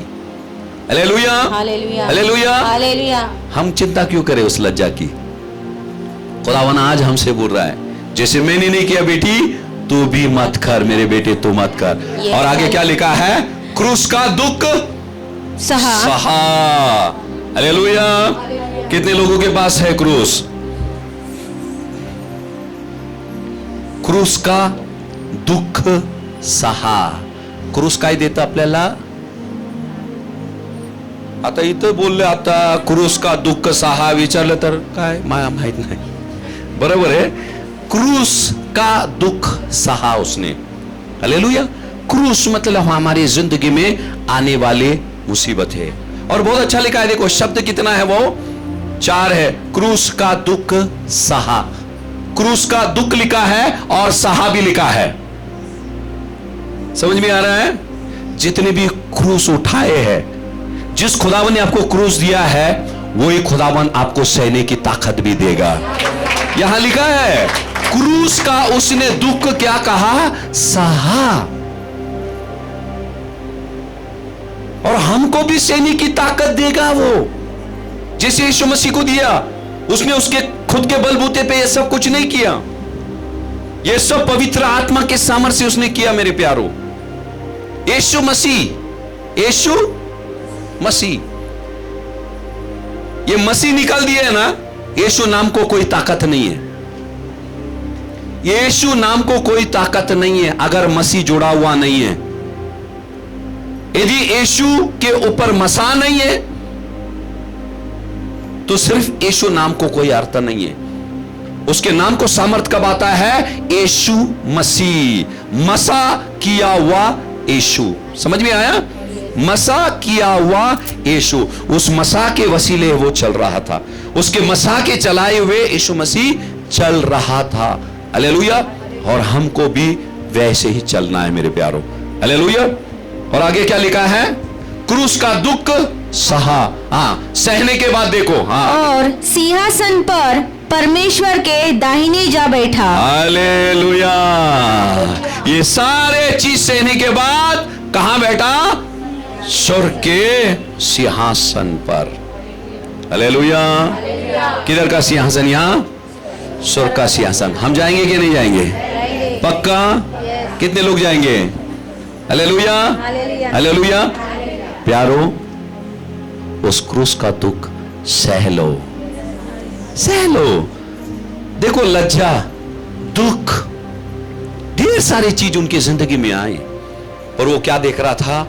हालेलुया, हालेलुया, हालेलुया, हालेलुया। हम चिंता क्यों करें उस लज्जा की? खुदावन आज हमसे बोल रहा है, जैसे मैंने नहीं किया बेटी, तू भी मत कर, मेरे बेटे तू मत कर। और आगे क्या लिखा है? क्रूस का दुख सहा, हालेलुया। कितने लोगों के पास है क्रूस? क्रूस का दुःख सहा, क्रूस काय देतं आपल्याला? आता इथं बोलले, आता क्रूस का दुःख सहा विचारलं तर काय मला माहित नाही, बरोबर है। क्रूस का दुख सहा उसने, हालेलुया। क्रूस मतलब हमारी जिंदगी में आने वाले मुसीबत है। और बहुत अच्छा लिखा है, देखो शब्द कितना है, वो 4 है। क्रूस का दुख सहा, क्रूस का दुख लिखा है और सहा भी लिखा है। समझ में आ रहा है? जितने भी क्रूस उठाए हैं, जिस खुदावन ने आपको क्रूस दिया है, वही खुदावन आपको सहने की ताकत भी देगा। यहां लिखा है, क्रूस का उसने दुख क्या कहा? सहा। और हमको भी सहने की ताकत देगा वो, जैसे यीशु मसीह को दिया। उसने उसके खुद के बलबूते पे ये सब कुछ नहीं किया, ये सब पवित्र आत्मा के सामर्थ्य से उसने किया। मेरे प्यारो, यीशु मसीह, यीशु मसीह, ये मसीह निकाल दिया है ना, यीशु नाम को कोई ताकत नहीं है। यीशु नाम को कोई ताकत नहीं है अगर मसीह जुड़ा हुआ नहीं है। यदि यीशु के ऊपर मसा नहीं है तो सिर्फ यीशु नाम को कोई अर्थ नहीं है। उसके नाम को सामर्थ कब आता है? यीशु मसीह, मसा किया हुआ यीशु। समझ में आया? मसा किया हुआ यीशु, उस मसा के वसीले वो चल रहा था, उसके मसा के चलाए हुए यीशु मसीह चल रहा था, हालेलुया। और हमको भी वैसे ही चलना है मेरे प्यारो, हालेलुया। और आगे क्या लिखा है? क्रूस का दुख सहा, हाँ, सहने के बाद देखो, हाँ, और सिंहासन पर परमेश्वर के दाहिने जा बैठा, हालेलुया। ये सारे चीज सहने के बाद कहां बैठा? स्वर्ग के सिंहासन पर, हालेलुया। किधर का सिंहासन? यहां स्वर्ग का सिंहासन। हम जाएंगे कि नहीं जाएंगे? पक्का? कितने लोग जाएंगे? Hallelujah, hallelujah. प्यारो, उस क्रूस का दुख सह लो, सह लो। देखो, लज्जा, दुख, ढेर सारी चीज उनकी जिंदगी में आई, और वो क्या देख रहा था?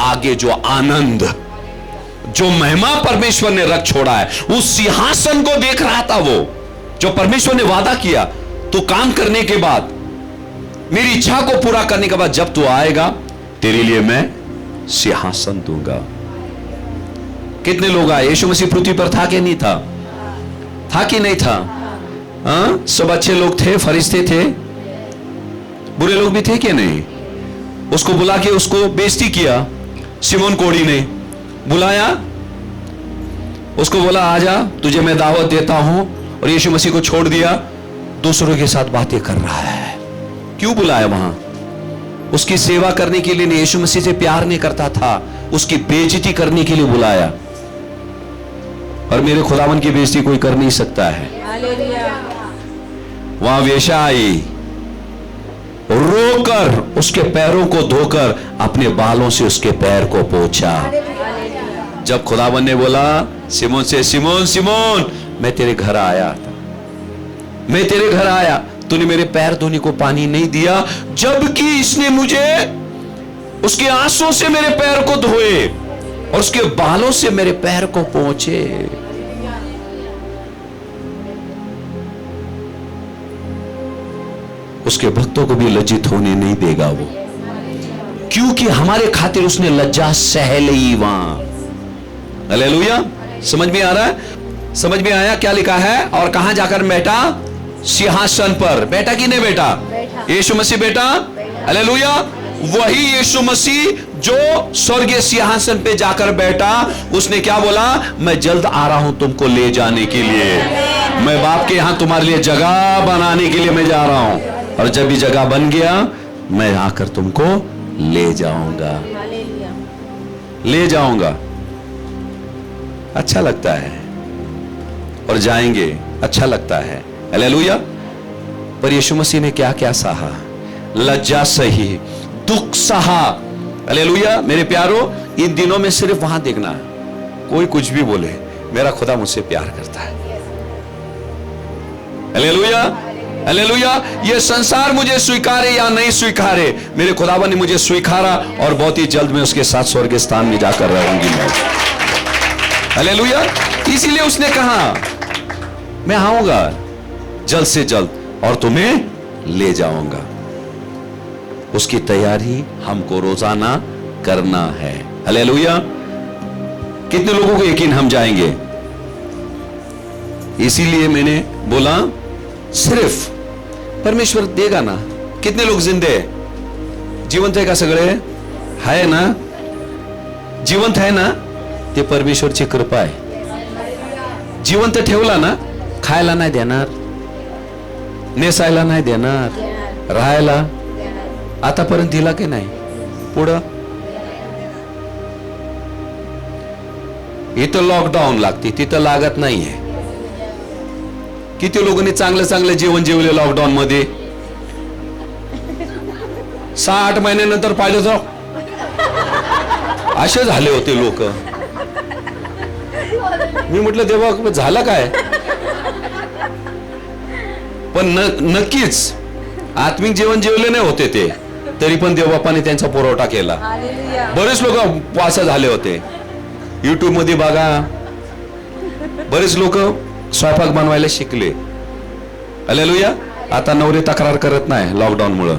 आगे जो आनंद, जो महिमा परमेश्वर ने रख छोड़ा है, उस सिंहासन को देख रहा था वो, जो परमेश्वर ने वादा किया। तो काम करने के बाद, मेरी इच्छा को पूरा करने के बाद, जब तू आएगा तेरे लिए मैं सिंहासन दूंगा। कितने लोग आए? यीशु मसीह पृथ्वी पर था कि नहीं था? था कि नहीं था? हाँ, सब अच्छे लोग थे, फरिश्ते थे, बुरे लोग भी थे कि नहीं? उसको बुला के उसको बेइज्जती किया। सिमोन कोढ़ी ने बुलाया, उसको बोला आजा, तुझे मैं दावत देता हूं, और यीशु मसीह को छोड़ दिया, दूसरों के साथ बातें कर रहा है। क्यों बुलाया वहां? उसकी सेवा करने के लिए नहीं, यीशु मसीह से प्यार नहीं करता था, उसकी बेइज्जती करने के लिए बुलाया। और मेरे खुदावन की बेइज्जती कोई कर नहीं सकता है। वहां वेश्या आई, रोकर उसके पैरों को धोकर अपने बालों से उसके पैर को पोंछा। जब खुदावन ने बोला सिमोन से, सिमोन सिमोन मैं तेरे घर आया था, मैं तेरे घर आया, तूने मेरे पैर धोने को पानी नहीं दिया, जबकि इसने मुझे उसके आंसुओं से मेरे पैर को धोए और उसके बालों से मेरे पैर को पोंछे। उसके भक्तों को भी लज्जित होने नहीं देगा वो, क्योंकि हमारे खातिर उसने लज्जा सह ली वहां। हालेलुया। समझ में आ रहा है? समझ में आया क्या लिखा है? और कहां जाकर बैठा? सिंहासन पर। बैठा कि नहीं बैठा? यीशु मसीह बैठा। हालेलुया। वही यीशु मसीह जो स्वर्गीय सिंहासन पे जाकर बैठा, उसने क्या बोला? मैं जल्द आ रहा हूं तुमको ले जाने के लिए, मैं बाप के यहां तुम्हारे लिए जगह बनाने के लिए मैं जा रहा हूं, और जब भी जगह बन गया मैं आकर तुमको ले जाऊंगा, ले जाऊंगा। अच्छा लगता है और जाएंगे, अच्छा लगता है। हालेलुया। पर यीशु मसीह ने क्या क्या सहा? लज्जा सही, दुख सहा। हालेलुया। मेरे प्यारो, इन दिनों में सिर्फ वहां देखना, कोई कुछ भी बोले, मेरा खुदा मुझसे प्यार करता है। हालेलुया। हालेलुया। ये संसार मुझे स्वीकारे या नहीं स्वीकारे, मेरे खुदावन ने मुझे स्वीकारा और बहुत ही जल्द मैं उसके साथ स्वर्ग स्थान में जाकर रहूंगी मैं। हालेलुया। इसीलिए उसने कहा मैं आऊंगा जल्द से जल्द और तुम्हें ले जाऊंगा। उसकी तैयारी हमको रोजाना करना है। हालेलुया। कितने लोगों को यकीन हम जाएंगे? इसीलिए मैंने बोला सिर्फ परमेश्वर देगा ना। कितने लोग जिंदे जिवंत है का सगळे है ना? जिवंत है ना? ते परमेश्वरची कृपा आहे। जिवंत ठेवला ना, खायला नाही देणार, नेसायला नाही देणार, राहायला आतापर्यंत दिला की नाही? पुढं इथं लॉकडाऊन लागते, तिथं लागत नाहीये। किती लोकांनी चांगलं चांगलं जेवण जेवले लॉकडाऊन मध्ये, 6-8 महिन्यानंतर पाहिलं तर असे झाले होते लोक। मी म्हटलं देवा झालं काय? पण नक्कीच आत्मिक जेवण जेवले नाही होते ते, तरी पण देवबापाने त्यांचा पुरवठा केला। बरेच लोक उपवास झाले होते। युट्यूब मध्ये बघा, बरेच लोक स्वयंपाक बनवायला शिकले। हालेलुया। आता नवरे तक्रार करत नाही लॉकडाऊन मुळे।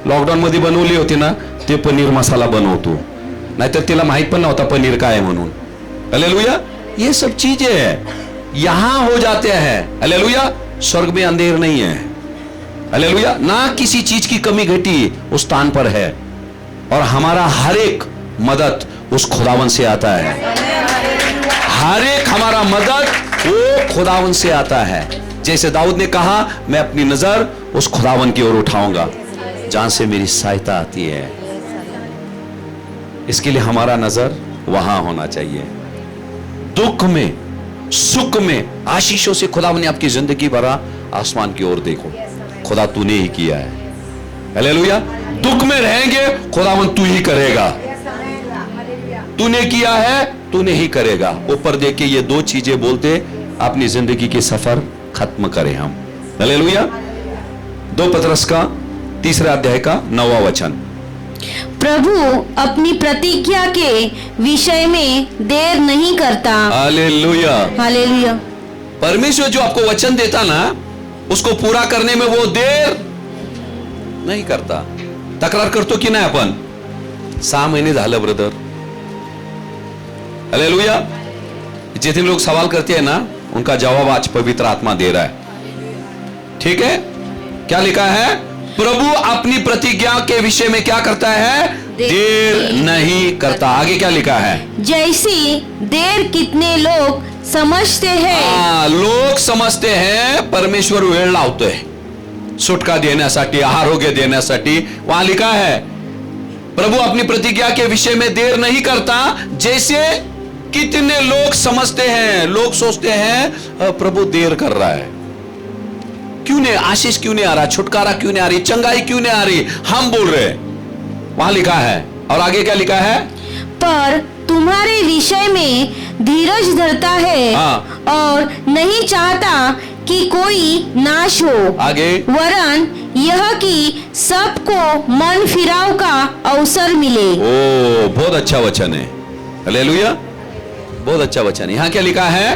लॉकडाऊन मध्ये बनवली होती ना ते पनीर मसाला बनवतो, नाहीतर तिला माहित पण नव्हता पनीर काय म्हणून। हालेलुया। ये सब चीजें यहां हो जाते हैं। हालेलुया। स्वर्ग में अंधेर नहीं है। हालेलुया। ना किसी चीज की कमी घटी उस स्थान पर है, और हमारा हर एक मदद उस खुदावन से आता है। हर एक हमारा मदद वो खुदावन से आता है। जैसे दाऊद ने कहा मैं अपनी नजर उस खुदावन की ओर उठाऊंगा जहां से मेरी सहायता आती है। इसके लिए हमारा नजर वहां होना चाहिए। दुख में, सुख में, आशीषों से खुदावन ने आपकी जिंदगी भरा। आसमान की ओर देखो, खुदा तूने ही किया है। हालेलुया। दुख में रहेंगे, खुदावन तू ही करेगा। तूने किया है, तूने ही करेगा। ऊपर देख के ये 2 चीजें बोलते अपनी जिंदगी के सफर खत्म करें हम। हालेलुया। 2 पतरस का 3 अध्याय का 9वां वचन। प्रभु अपनी प्रतिज्ञा के विषय में देर नहीं करता। हालेलुया। हालेलुया। परमेश्वर जो आपको वचन देता ना, उसको पूरा करने में वो देर नहीं करता। तक्रार करतो की नाही आपण? 6 महिने झालं ब्रदर। हालेलुया। जितने लोग सवाल करते हैं ना, उनका जवाब आज पवित्र आत्मा दे रहा है। ठीक है? क्या लिखा है? प्रभु अपनी प्रतिज्ञा के विषय में क्या करता है? देर नहीं करता। आगे क्या लिखा है? जैसी देर कितने लोग समझते हैं। लोग समजते हैं परमेश्वर वेळ लावतोय सुटका देण्यासाठी, आरोग्य देण्यासाठी। वहां लिखा है प्रभु अपनी प्रतिज्ञा के विषय में देर नहीं करता, जैसे कितने लोग समझते हैं। लोग सोचते हैं प्रभु देर कर रहा है। क्यों नहीं, आशीष क्यों नहीं आ रहा, छुटकारा क्यों नहीं आ रही, चंगाई क्यों नहीं आ रही, हम बोल रहे हैं। वहां लिखा है, और आगे क्या लिखा है, पर तुम्हारे विषय में धीरज धरता है और नहीं चाहता कि कोई नाश हो, आगे, वरन यह कि सबको मन फिराव का अवसर मिले। ओ बहुत अच्छा वचन है, हालेलुया, बहुत अच्छा वचन है। यहां क्या लिखा है,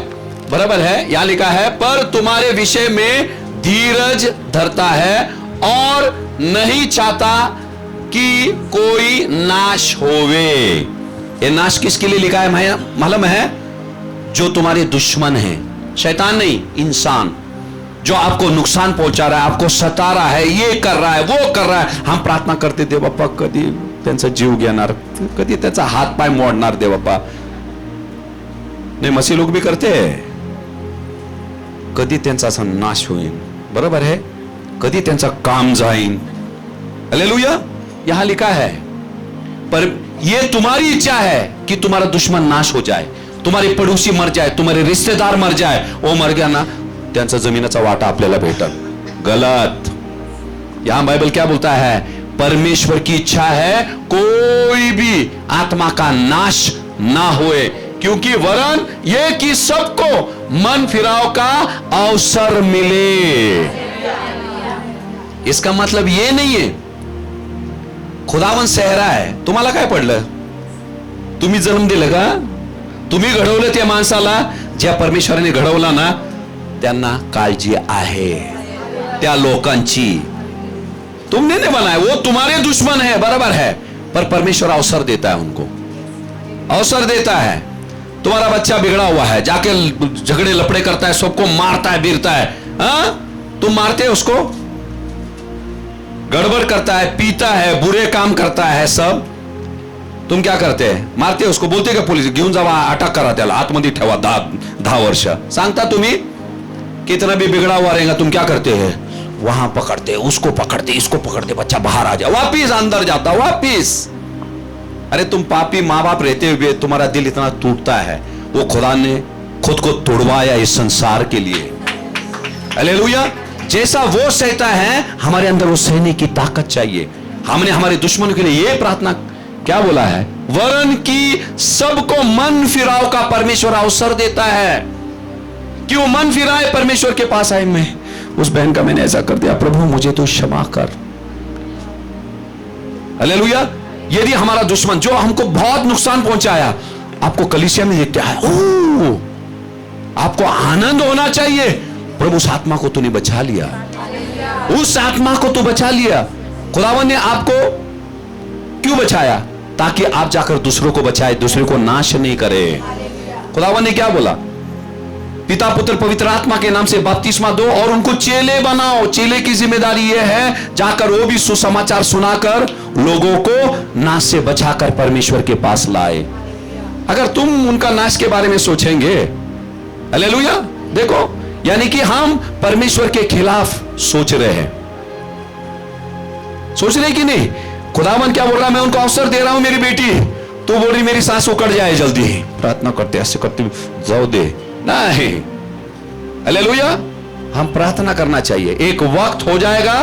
बराबर है, यहां लिखा है पर तुम्हारे विषय में धीरज धरता है और नहीं चाहता कि कोई नाश होवे। ये नाश किसके लिए लिखा है मालूम है, जो तुम्हारे दुश्मन हैं, शैतान नहीं, इंसान जो आपको नुकसान पहुंचा रहा है, आपको सता रहा है, ये कर रहा है, वो कर रहा है। हम प्रार्थना करते, देव बाप्पा कधी त्यांचा जीव घेणार, कधी त्याचा हात पाय मोडणार देव बाप्पा, नाही मसीह लोग भी करते हैं, कधी त्यांचा असा नाश होईल, बरोबर है, कधी त्यांचा काम जाईल, हालेलुया। यहां लिखा है पर यह तुम्हारी इच्छा है कि तुम्हारा दुश्मन नाश हो जाए, तुम्हारे पड़ोसी मर जाए, तुम्हारे रिश्तेदार मर जाए, वो मर गया ना त्यांचा जमीनाचा वाटा आपल्याला भेटल, गलत। यहां बाइबल क्या बोलता है, परमेश्वर की इच्छा है कोई भी आत्मा का नाश ना होए, क्योंकि वरन ये कि सबको मन फिराव का अवसर मिले। इसका मतलब ये नहीं है खुदावन सेहरा आहे, तुम्हाला काय पडलं, तुम्ही जन्म दिलं का, तुम्ही घडवलं त्या माणसाला, ज्या परमेश्वराने घडवला ना त्यांना काळजी आहे त्या लोकांची, तुमने नहीं बनाया, वो तुम्हारे दुश्मन है, बराबर है, पर परमेश्वर अवसर देता है, उनको अवसर देता है। तुम्हारा बच्चा बिगड़ा हुआ है, जाके झगड़े लपड़े करता है, सबको मारता है, बीरता है, तुम मारते हो उसको, गड़बड़ करता है, पीता है, बुरे काम करता है, सब तुम क्या करते हैं, मारते उसको, बोलते का पोलीस घेऊन जावा, अटक करा, त्याला आतमध्ये ठेवा 10 वर्ष, सांगता तुम्ही, कितना भी बिगड़ा हुआ रहेगा, तुम क्या करते हैं, वहां पकड़ते, उसको पकड़ते, इसको पकड़ते, बच्चा बाहर आ जाए, वापिस अंदर जाता, वापिस। अरे तुम पापी माँ बाप रहते हुए तुम्हारा दिल इतना टूटता है, वो खुदा ने खुद को तोड़वाया इस संसार के लिए, हालेलुया। जैसा वो सहता है, हमारे अंदर वो सहने की ताकत चाहिए। हमने हमारे दुश्मनों के लिए ये प्रार्थना क्या बोला है, वरन की सबको मन फिराव का परमेश्वर अवसर देता है, कि वो मन फिराए, परमेश्वर के पास आए, मैं उस बहन का मैंने ऐसा कर दिया, प्रभु मुझे तो क्षमा कर, हालेलुया। यदि हमारा दुश्मन जो हमको बहुत नुकसान पहुंचाया, आपको कलीसिया में देखता है, ओ आपको आनंद होना चाहिए, प्रभु उस आत्मा को तूने बचा लिया, उस आत्मा को तो बचा लिया। खुदावन ने आपको क्यों बचाया, ताकि आप जाकर दूसरों को बचाए, दूसरे को नाश नहीं करे। खुदावन ने क्या बोला, पिता पुत्र पवित्र आत्मा के नाम से बपतिस्मा दो और उनको चेले बनाओ। चेले की जिम्मेदारी यह है, जाकर वो भी सुसमाचार सुनाकर लोगों को नाश से बचाकर परमेश्वर के पास लाए। अगर तुम उनका नाश के बारे में सोचेंगे, हालेलुया, देखो, यानी कि हम परमेश्वर के खिलाफ सोच रहे हैं, सोच रहे कि नहीं। खुदावन क्या बोल रहा है, मैं उनको अवसर दे रहा हूं, मेरी बेटी, तो बोल रही मेरी सांस उकड़ जाए जल्दी, प्रार्थना करते ऐसे करते जाओ दे, नहीं, हालेलुया। हम प्रार्थना करना चाहिए, एक वक्त हो जाएगा,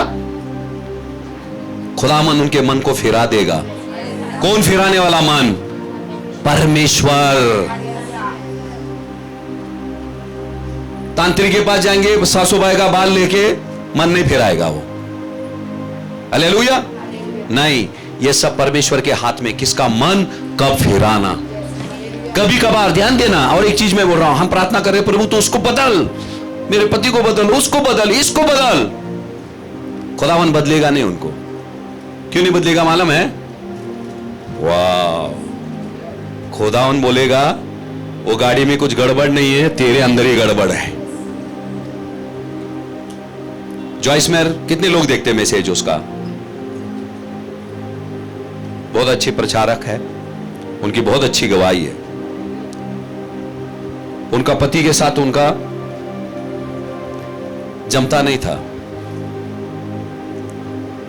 खुदावन उनके मन को फिरा देगा। कौन फिराने वाला मन, परमेश्वर। तांत्रिक के पास जाएंगे, सासूबाई का बाल लेके, मन नहीं फिराएगा वो, हालेलुया, नहीं। ये सब परमेश्वर के हाथ में, किसका मन कब फिराना। कभी कभार ध्यान देना। और एक चीज मैं बोल रहा हूं, हम प्रार्थना कर रहे हैं, प्रभु तो उसको बदल, मेरे पति को बदल, उसको बदल, इसको बदल। खुदावन बदलेगा नहीं उनको। क्यों नहीं बदलेगा मालूम है, वाह, खुदावन बोलेगा वो गाड़ी में कुछ गड़बड़ नहीं है, तेरे अंदर ही गड़बड़ है। जॉइस मेयर कितने लोग देखते हैं मैसेज उसका, बहुत अच्छी प्रचारक है, उनकी बहुत अच्छी गवाही है। उनका पति के साथ उनका जमता नहीं था।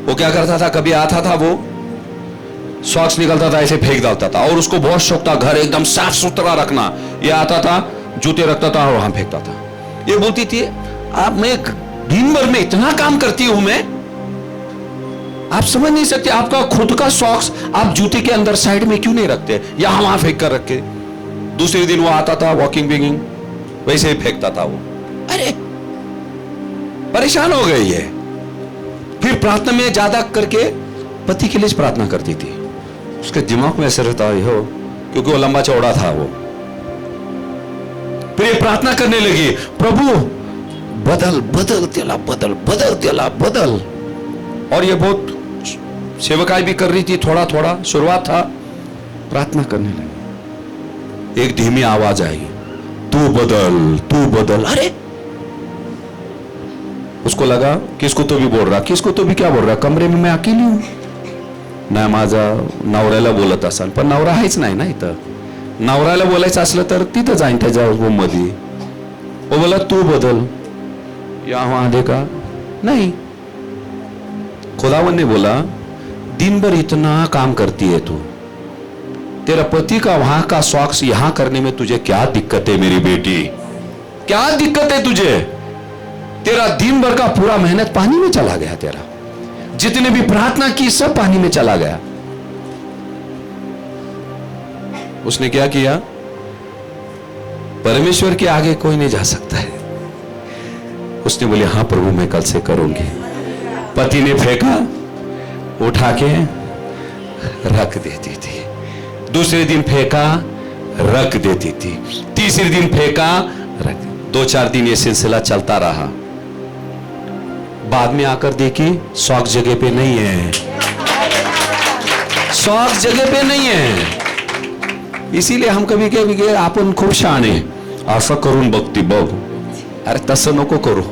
वो क्या करता था, कभी आता था, वो सॉक्स निकलता था, ऐसे फेंक डालता था, और उसको बहुत शौक था घर एकदम साफ सुथरा रखना। ये आता था, जूते रखता था और वहां फेंकता था। ये बोलती थी, आप मैं दिन भर में इतना काम करती हूं मैं, आप समझ नहीं सकते। आपका खुद का सॉक्स आप जूते के अंदर साइड में क्यों नहीं रखते, यहां वहां फेंक कर रखे। दूसरे दिन वो आता था वॉकिंग बिगिंग, वैसे ही फेंकता था वो। अरे परेशान हो गई है। फिर प्रार्थना में ज्यादा करके पति के लिए प्रार्थना करती थी। उसके दिमाग में ऐसे रहता हो, क्योंकि वो लंबा चौड़ा था वो। फिर ये प्रार्थना करने लगी, प्रभु बदल बदल त्याला बदल बदल त्याला बदल। और ये बहुत सेवकाई भी कर रही थी, थोड़ा थोड़ा शुरुआत था। प्रार्थना करने लगी, एक धीमी आवाज आई, तू बदल तू बदल। अरे उसको लगा किसको तो भी बोल रहा, किसको तो भी क्या बोल रहा, कमरे में मैं अकेली हूं ना, माझा नवऱ्याला बोलत असाल, पण नवरा आहेच नाही ना इथं। नवऱ्याला बोलायचं असलं तर तिथं जाईन त्याच्या रूम मध्ये। वो बोला तू बदल, या वहां देखा नहीं। खुदावन ने बोला दिन भर इतना काम करती है तू, तेरा पति का वहां का सॉक्स यहां करने में तुझे क्या दिक्कत है मेरी बेटी, क्या दिक्कत है तुझे। तेरा दिन भर का पूरा मेहनत पानी में चला गया, तेरा जितने भी प्रार्थना की सब पानी में चला गया। उसने क्या किया, परमेश्वर के आगे कोई नहीं जा सकता है। उसने बोले हाँ प्रभु मैं कल से करूंगी। पति ने फेंका, उठा के रख देती थी। दूसरे दिन फेंका, रख देती थी। तीसरे दिन फेंका, रख। 2-4 दिन ये सिलसिला चलता रहा। बाद में आकर देखी सॉक्स जगह पे नहीं है, सॉक्स जगह पे नहीं है। इसीलिए हम कभी कभी आपण खूप शहाणे असं करून बघती बघ, अरे तसं नको करू,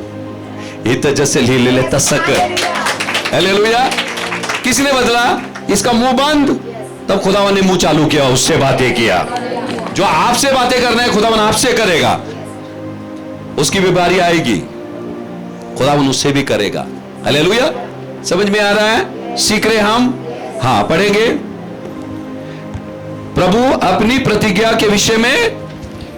इथं जसे लिहिलेले तसं कर। हालेलुया। किसने बदला, इसका मुंह बंद, तब खुदावन ने मुंह चालू किया, उससे बातें किया। जो आपसे बातें करना है खुदावन आपसे करेगा, उसकी भी बारी आएगी, खुदावन उससे भी करेगा। हालेलुया। समझ में आ रहा है, सीख रहे हम। हाँ पढ़ेंगे। प्रभु अपनी प्रतिज्ञा के विषय में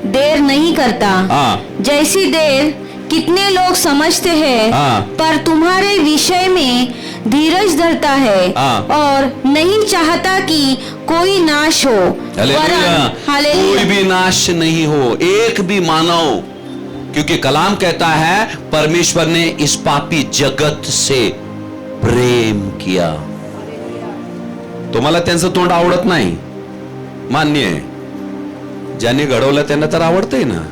देर नहीं करता, हाँ। जैसी देर कितने लोग समझते हैं, हाँ। पर तुम्हारे विषय में धीरज धरता है, हाँ। और नहीं चाहता कि कोई नाश हो, हालेलुया। कोई भी नाश नहीं हो, एक भी मानव, क्योंकि कलाम कहता है परमेश्वर ने इस पापी जगत से प्रेम किया। तुम्हाला त्यांचं तोंड आवडत नाही, मान्य आहे, ज्यांनी घडवलं त्यांना तर आवडतंय ना।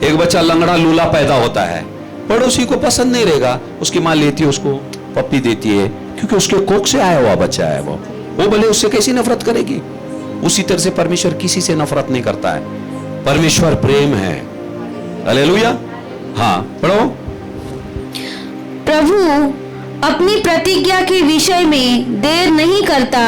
एक बच्चा लंगड़ा लूला पैदा होता है, पड़ोसी को पसंद नहीं रहेगा, उसकी मां लेती है उसको, पप्पी देती है, क्योंकि उसके कोख से आया हुआ बच्चा है वो भले उससे कैसी नफरत करेगी। उसी तरह से परमेश्वर किसी से नफरत नहीं करता है, परमेश्वर प्रेम है। हालेलुया। हाँ पढ़ो। प्रभु अपनी प्रतिज्ञा के विषय में देर नहीं करता,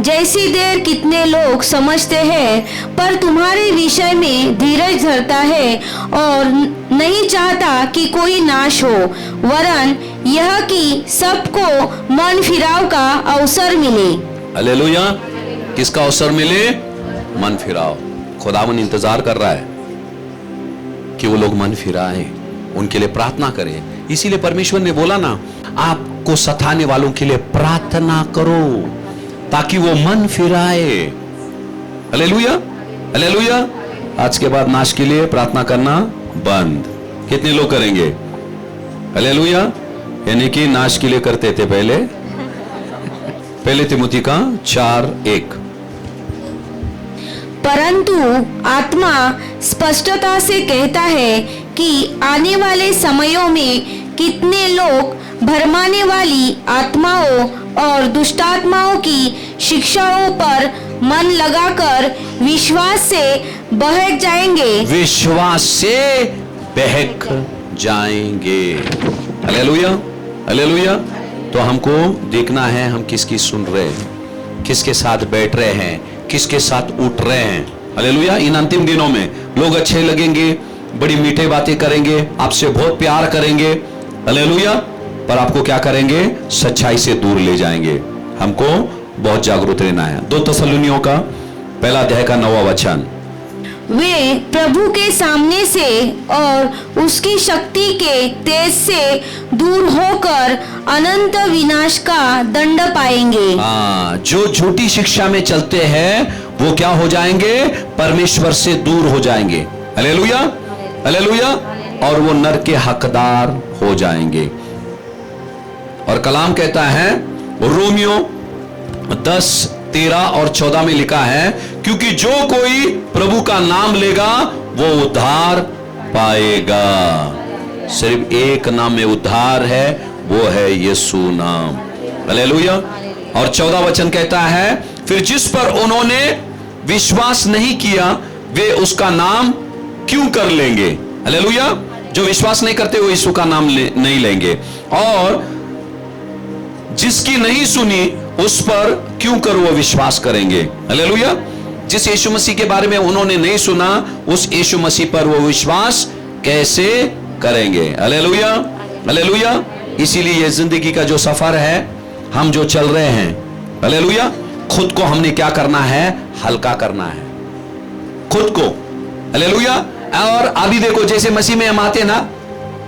जैसी देर कितने लोग समझते हैं, पर तुम्हारे विषय में धीरज धरता है, और नहीं चाहता कि कोई नाश हो, वरन यह कि सबको मन फिराव का अवसर मिले। हालेलुया। किसका अवसर मिले, मन फिराव। खुदावन इंतजार कर रहा है कि वो लोग मन फिराए, उनके लिए प्रार्थना करें। इसीलिए परमेश्वर ने बोला ना, आपको सताने वालों के लिए प्रार्थना करो ताकि वो मन फिराए। हालेलुया। हालेलुया। आज के बाद नाश के लिए प्रार्थना करना बंद। कितने लोग करेंगे? हालेलुया। यानी कि नाश के लिए करते थे पहले तिमुथी का 4:1। परंतु आत्मा स्पष्टता से कहता है कि आने वाले समयों में कितने लोग भरमाने वाली आत्माओं और दुष्टात्माओं की शिक्षाओं पर मन लगाकर विश्वास से बहक जाएंगे। विश्वास से बहक जाएंगे। हालेलुया। हालेलुया। तो हमको देखना है हम किसकी सुन रहे हैं, किसके साथ बैठ रहे हैं, किसके साथ उठ रहे हैं। हालेलुया। इन अंतिम दिनों में लोग अच्छे लगेंगे, बड़ी मीठे बातें करेंगे, आपसे बहुत प्यार करेंगे। हालेलुया। पर आपको क्या करेंगे, सच्चाई से दूर ले जाएंगे। हमको बहुत जागरूक रहना है। 2 थिस्सलुनीयों का 1 अध्याय का 9वां वचन। वे प्रभु के सामने से और उसकी शक्ति के तेज से दूर होकर अनंत विनाश का दंड पाएंगे। हाँ, जो झूठी शिक्षा में चलते हैं वो क्या हो जाएंगे? परमेश्वर से दूर हो जाएंगे। Hallelujah, hallelujah. और वो नर के हकदार हो जाएंगे। और कलाम कहता है रोमियो 10:13 और 14 में लिखा है, क्योंकि जो कोई प्रभु का नाम लेगा वो उद्धार पाएगा। सिर्फ एक नाम में उद्धार है, वो है यीशु नाम। हालेलुया। और 14 वचन कहता है, फिर जिस पर उन्होंने विश्वास नहीं किया वे उसका नाम क्यों कर लेंगे? हालेलुया। जो विश्वास नहीं करते वो यीशु का नाम नहीं लेंगे। और जिसकी नहीं सुनी उस पर क्यों कर वो विश्वास करेंगे? हालेलुया। जिस यीशु मसीह के बारे में उन्होंने नहीं सुना, उस यीशु मसीह पर वो विश्वास कैसे करेंगे? Hallelujah, hallelujah. इसीलिए ये जिंदगी का जो सफर है, हम जो चल रहे हैं, हालेलुया, खुद को हमने क्या करना है? हल्का करना है खुद को। हालेलुया। और अभी देखो, जैसे मसीह में हम आते ना,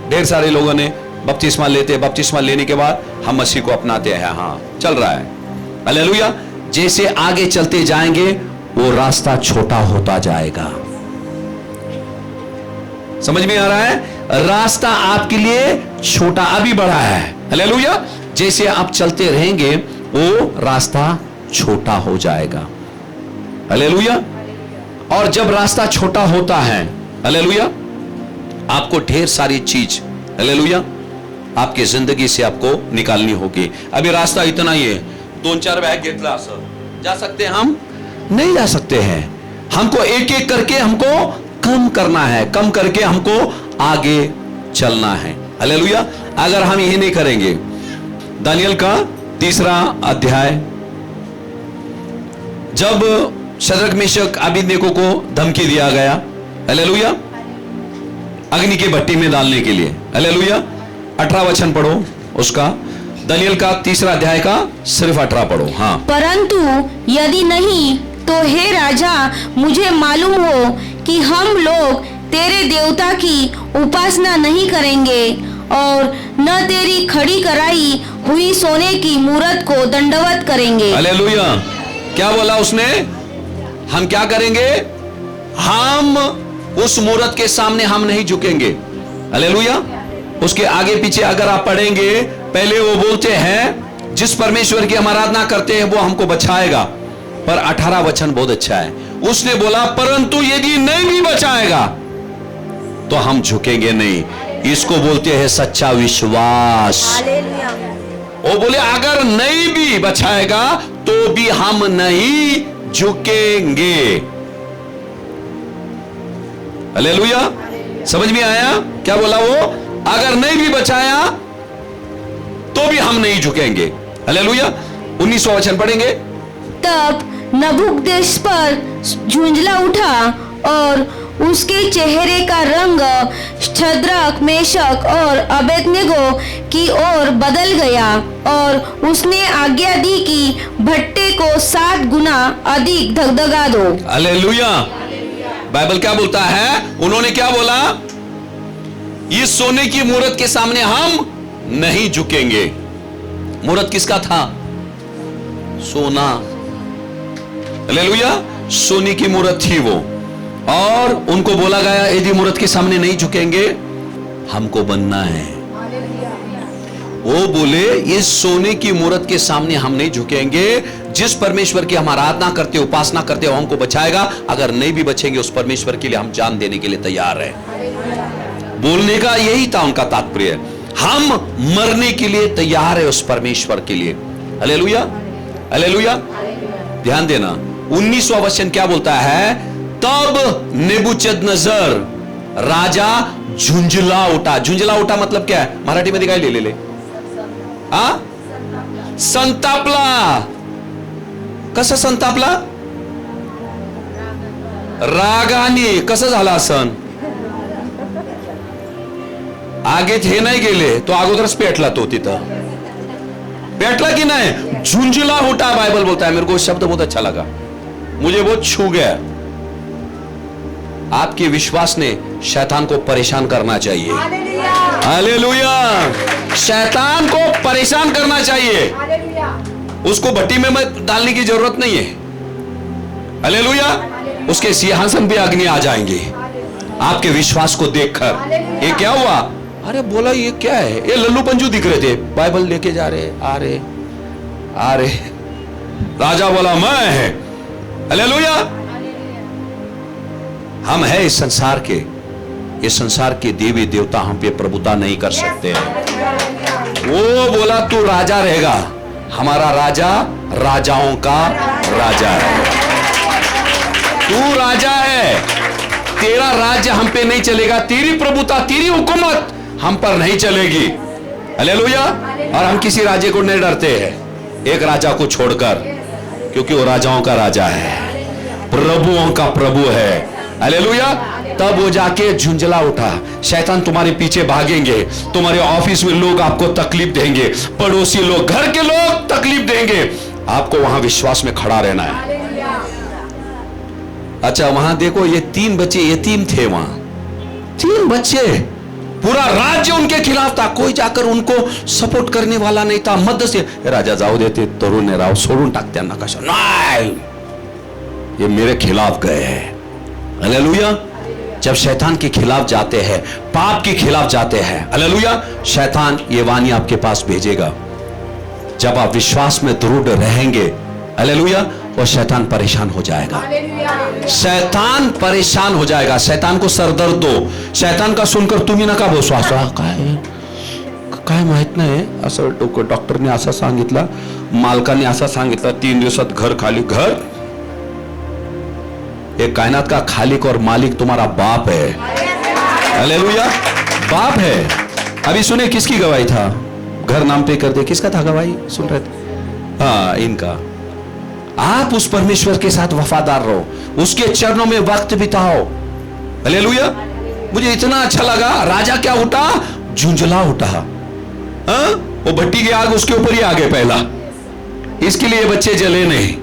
ढेर सारे लोगों ने बपतिस्मा लेते, बपतिस्मा लेने के बाद हम मसीह को अपनाते हैं। हाँ, चल रहा है। हालेलुया। जैसे आगे चलते जाएंगे वो रास्ता छोटा होता जाएगा। समझ में आ रहा है? रास्ता आपके लिए छोटा अभी बढ़ा है। हालेलुया। जैसे आप चलते रहेंगे वो रास्ता छोटा हो जाएगा। हालेलुया। और जब रास्ता छोटा होता है, हालेलुया, आपको ढेर सारी चीज, हालेलुया, आपकी जिंदगी से आपको निकालनी होगी। अभी रास्ता इतना ही है, 2-4 बैग घेतला असं जा सकते हैं? हम नहीं जा सकते हैं। हमको एक एक करके हमको कम करना है, कम करके हमको आगे चलना है। हालेलुया। अगर हम यही नहीं करेंगे, दानियल का 3 अध्याय, जब शद्रक मेशक अबेदनेगो को धमकी दिया गया, हालेलुया, अग्नि के भट्टी में डालने के लिए, हालेलुया, 18 वचन पढ़ो उसका। दानियल का 3 अध्याय का सिर्फ 18 पढ़ो। हाँ। परंतु यदि नहीं तो हे राजा, मुझे मालूम हो कि हम लोग तेरे देवता की उपासना नहीं करेंगे और न तेरी खड़ी कराई हुई सोने की मूरत को दंडवत करेंगे। हालेलुया। क्या बोला उसने? हम क्या करेंगे? हम उस मूरत के सामने हम नहीं झुकेंगे। हालेलुया। उसके आगे पीछे अगर आप पढ़ेंगे, पहले वो बोलते हैं जिस परमेश्वर की हम आराधना करते हैं वो हमको बचाएगा। पर 18 वचन बहुत अच्छा है। उसने बोला परंतु यदि नहीं भी बचाएगा तो हम झुकेंगे नहीं। इसको बोलते हैं सच्चा विश्वास। वो बोले अगर नहीं भी बचाएगा तो भी हम नहीं झुकेंगे। हालेलुया। समझ में आया क्या बोला वो? अगर नहीं भी बचाया तो भी हम नहीं झुकेंगे। हालेलुया। 19वां वचन पढ़ेंगे। तब नबूकदनेस्सर झुंझला उठा और उसके चेहरे का रंग शद्रक, मेशक और अबेदनेगो की ओर बदल गया और उसने आज्ञा दी कि भट्टे को 7 गुना अधिक धगधगा दो। हालेलुया। बाइबल क्या बोलता है? उन्होंने क्या बोला? इस सोने की मूरत के सामने हम नहीं झुकेंगे। मूरत किसका था? सोना। हालेलुया। सोने की मूरत थी वो। और उनको बोला गया यदि मूरत के सामने नहीं झुकेंगे हमको बनना है। वो बोले इस सोने की मूरत के सामने हम नहीं झुकेंगे। जिस परमेश्वर की हम आराधना करते, उपासना करते हो, हमको बचाएगा। अगर नहीं भी बचेंगे उस परमेश्वर के लिए हम जान देने के लिए तैयार है। बोलने का यही था उनका तात्पर्य। हम मरने के लिए तैयार है उस परमेश्वर के लिए। Hallelujah, hallelujah. ध्यान देना 19वां वचन क्या बोलता है? तब नेबूकदनेस्सर राजा झुंझला उठा। झुंझला उठा मतलब क्या है? मराठी में दिखाई ले संतापला। कसं संतापला? रागाने. कसं झाला असन? आगेच हे नाही गेले तो अगोदरच पेटला. तो तिथं पेटला कि नहीं? झुंझला उठा बाइबल बोलता है। मेरे को शब्द बहुत अच्छा लगा, मुझे बहुत छू गया। आपके विश्वास ने शैतान को परेशान करना चाहिए। हालेलुया। शैतान को परेशान करना चाहिए, उसको भट्टी में मत डालने की जरूरत नहीं है। हालेलुया। उसके सिंहासन पे अग्नि आ जाएंगे आपके विश्वास को देखकर। ये क्या हुआ? अरे बोला ये क्या है? ये लल्लू पंजू दिख रहे थे, बाइबल लेके जा रहे, आ रहे। राजा बोला मैं है। हालेलुया। हम है इस संसार के, इस संसार के देवी देवता हम पे प्रभुता नहीं कर सकते हैं। वो बोला तू राजा रहेगा। हमारा राजा राजाओं का राजा है। तू राजा है, तेरा राज्य हम पे नहीं चलेगा, तेरी प्रभुता, तेरी हुकूमत हम पर नहीं चलेगी। हालेलुया। और हम किसी राज्य को नहीं डरते हैं, एक राजा को छोड़कर, क्योंकि वो राजाओं का राजा है, प्रभुओं का प्रभु है। हालेलुया। तब वो जाके झुंझला उठा। शैतान तुम्हारे पीछे भागेंगे, तुम्हारे ऑफिस में लोग आपको तकलीफ देंगे, पड़ोसी लोग, घर के लोग तकलीफ देंगे, आपको वहां विश्वास में खड़ा रहना है। अच्छा वहां देखो, ये 3 बच्चे यतीम थे, वहां 3 बच्चे, पूरा राज्य उनके खिलाफ था, कोई जाकर उनको सपोर्ट करने वाला नहीं था। मध्य राजा जाऊ देते, तरुण राव सोडून टाक त्यांना कशा नाही, ये मेरे खिलाफ गए हैं। हालेलुया। जब शैतान के खिलाफ जाते हैं, पाप के खिलाफ जाते हैं, हालेलुया, शैतान ये वाणी आपके पास भेजेगा। जब आप विश्वास में दृढ़ रहेंगे, हालेलुया, और शैतान परेशान हो जाएगा। शैतान परेशान हो जाएगा। शैतान को सरदर्द दो। शैतान का सुनकर तुम्ही नका बसू, असं काय माहित नाही, असं डॉक्टरने असं सांगितलं, मालकाने असं सांगितलं, 3 दिवसात घर खाली। घर, एक कायनात का खालिक और मालिक तुम्हारा बाप है। हालेलुया। बाप है। अभी सुने किसकी गवाही था? घर नाम पे कर दे, किसका था गवाही? सुन रहे थे? हाँ, इनका। आप उस परमेश्वर के साथ वफादार रहो, उसके चरणों में वक्त बिताओ। हालेलुया। मुझे इतना अच्छा लगा, राजा क्या उठा? झुंझला उठा। हाँ? वो भट्टी की आग उसके ऊपर ही आ गए पहला, इसके लिए बच्चे जले नहीं।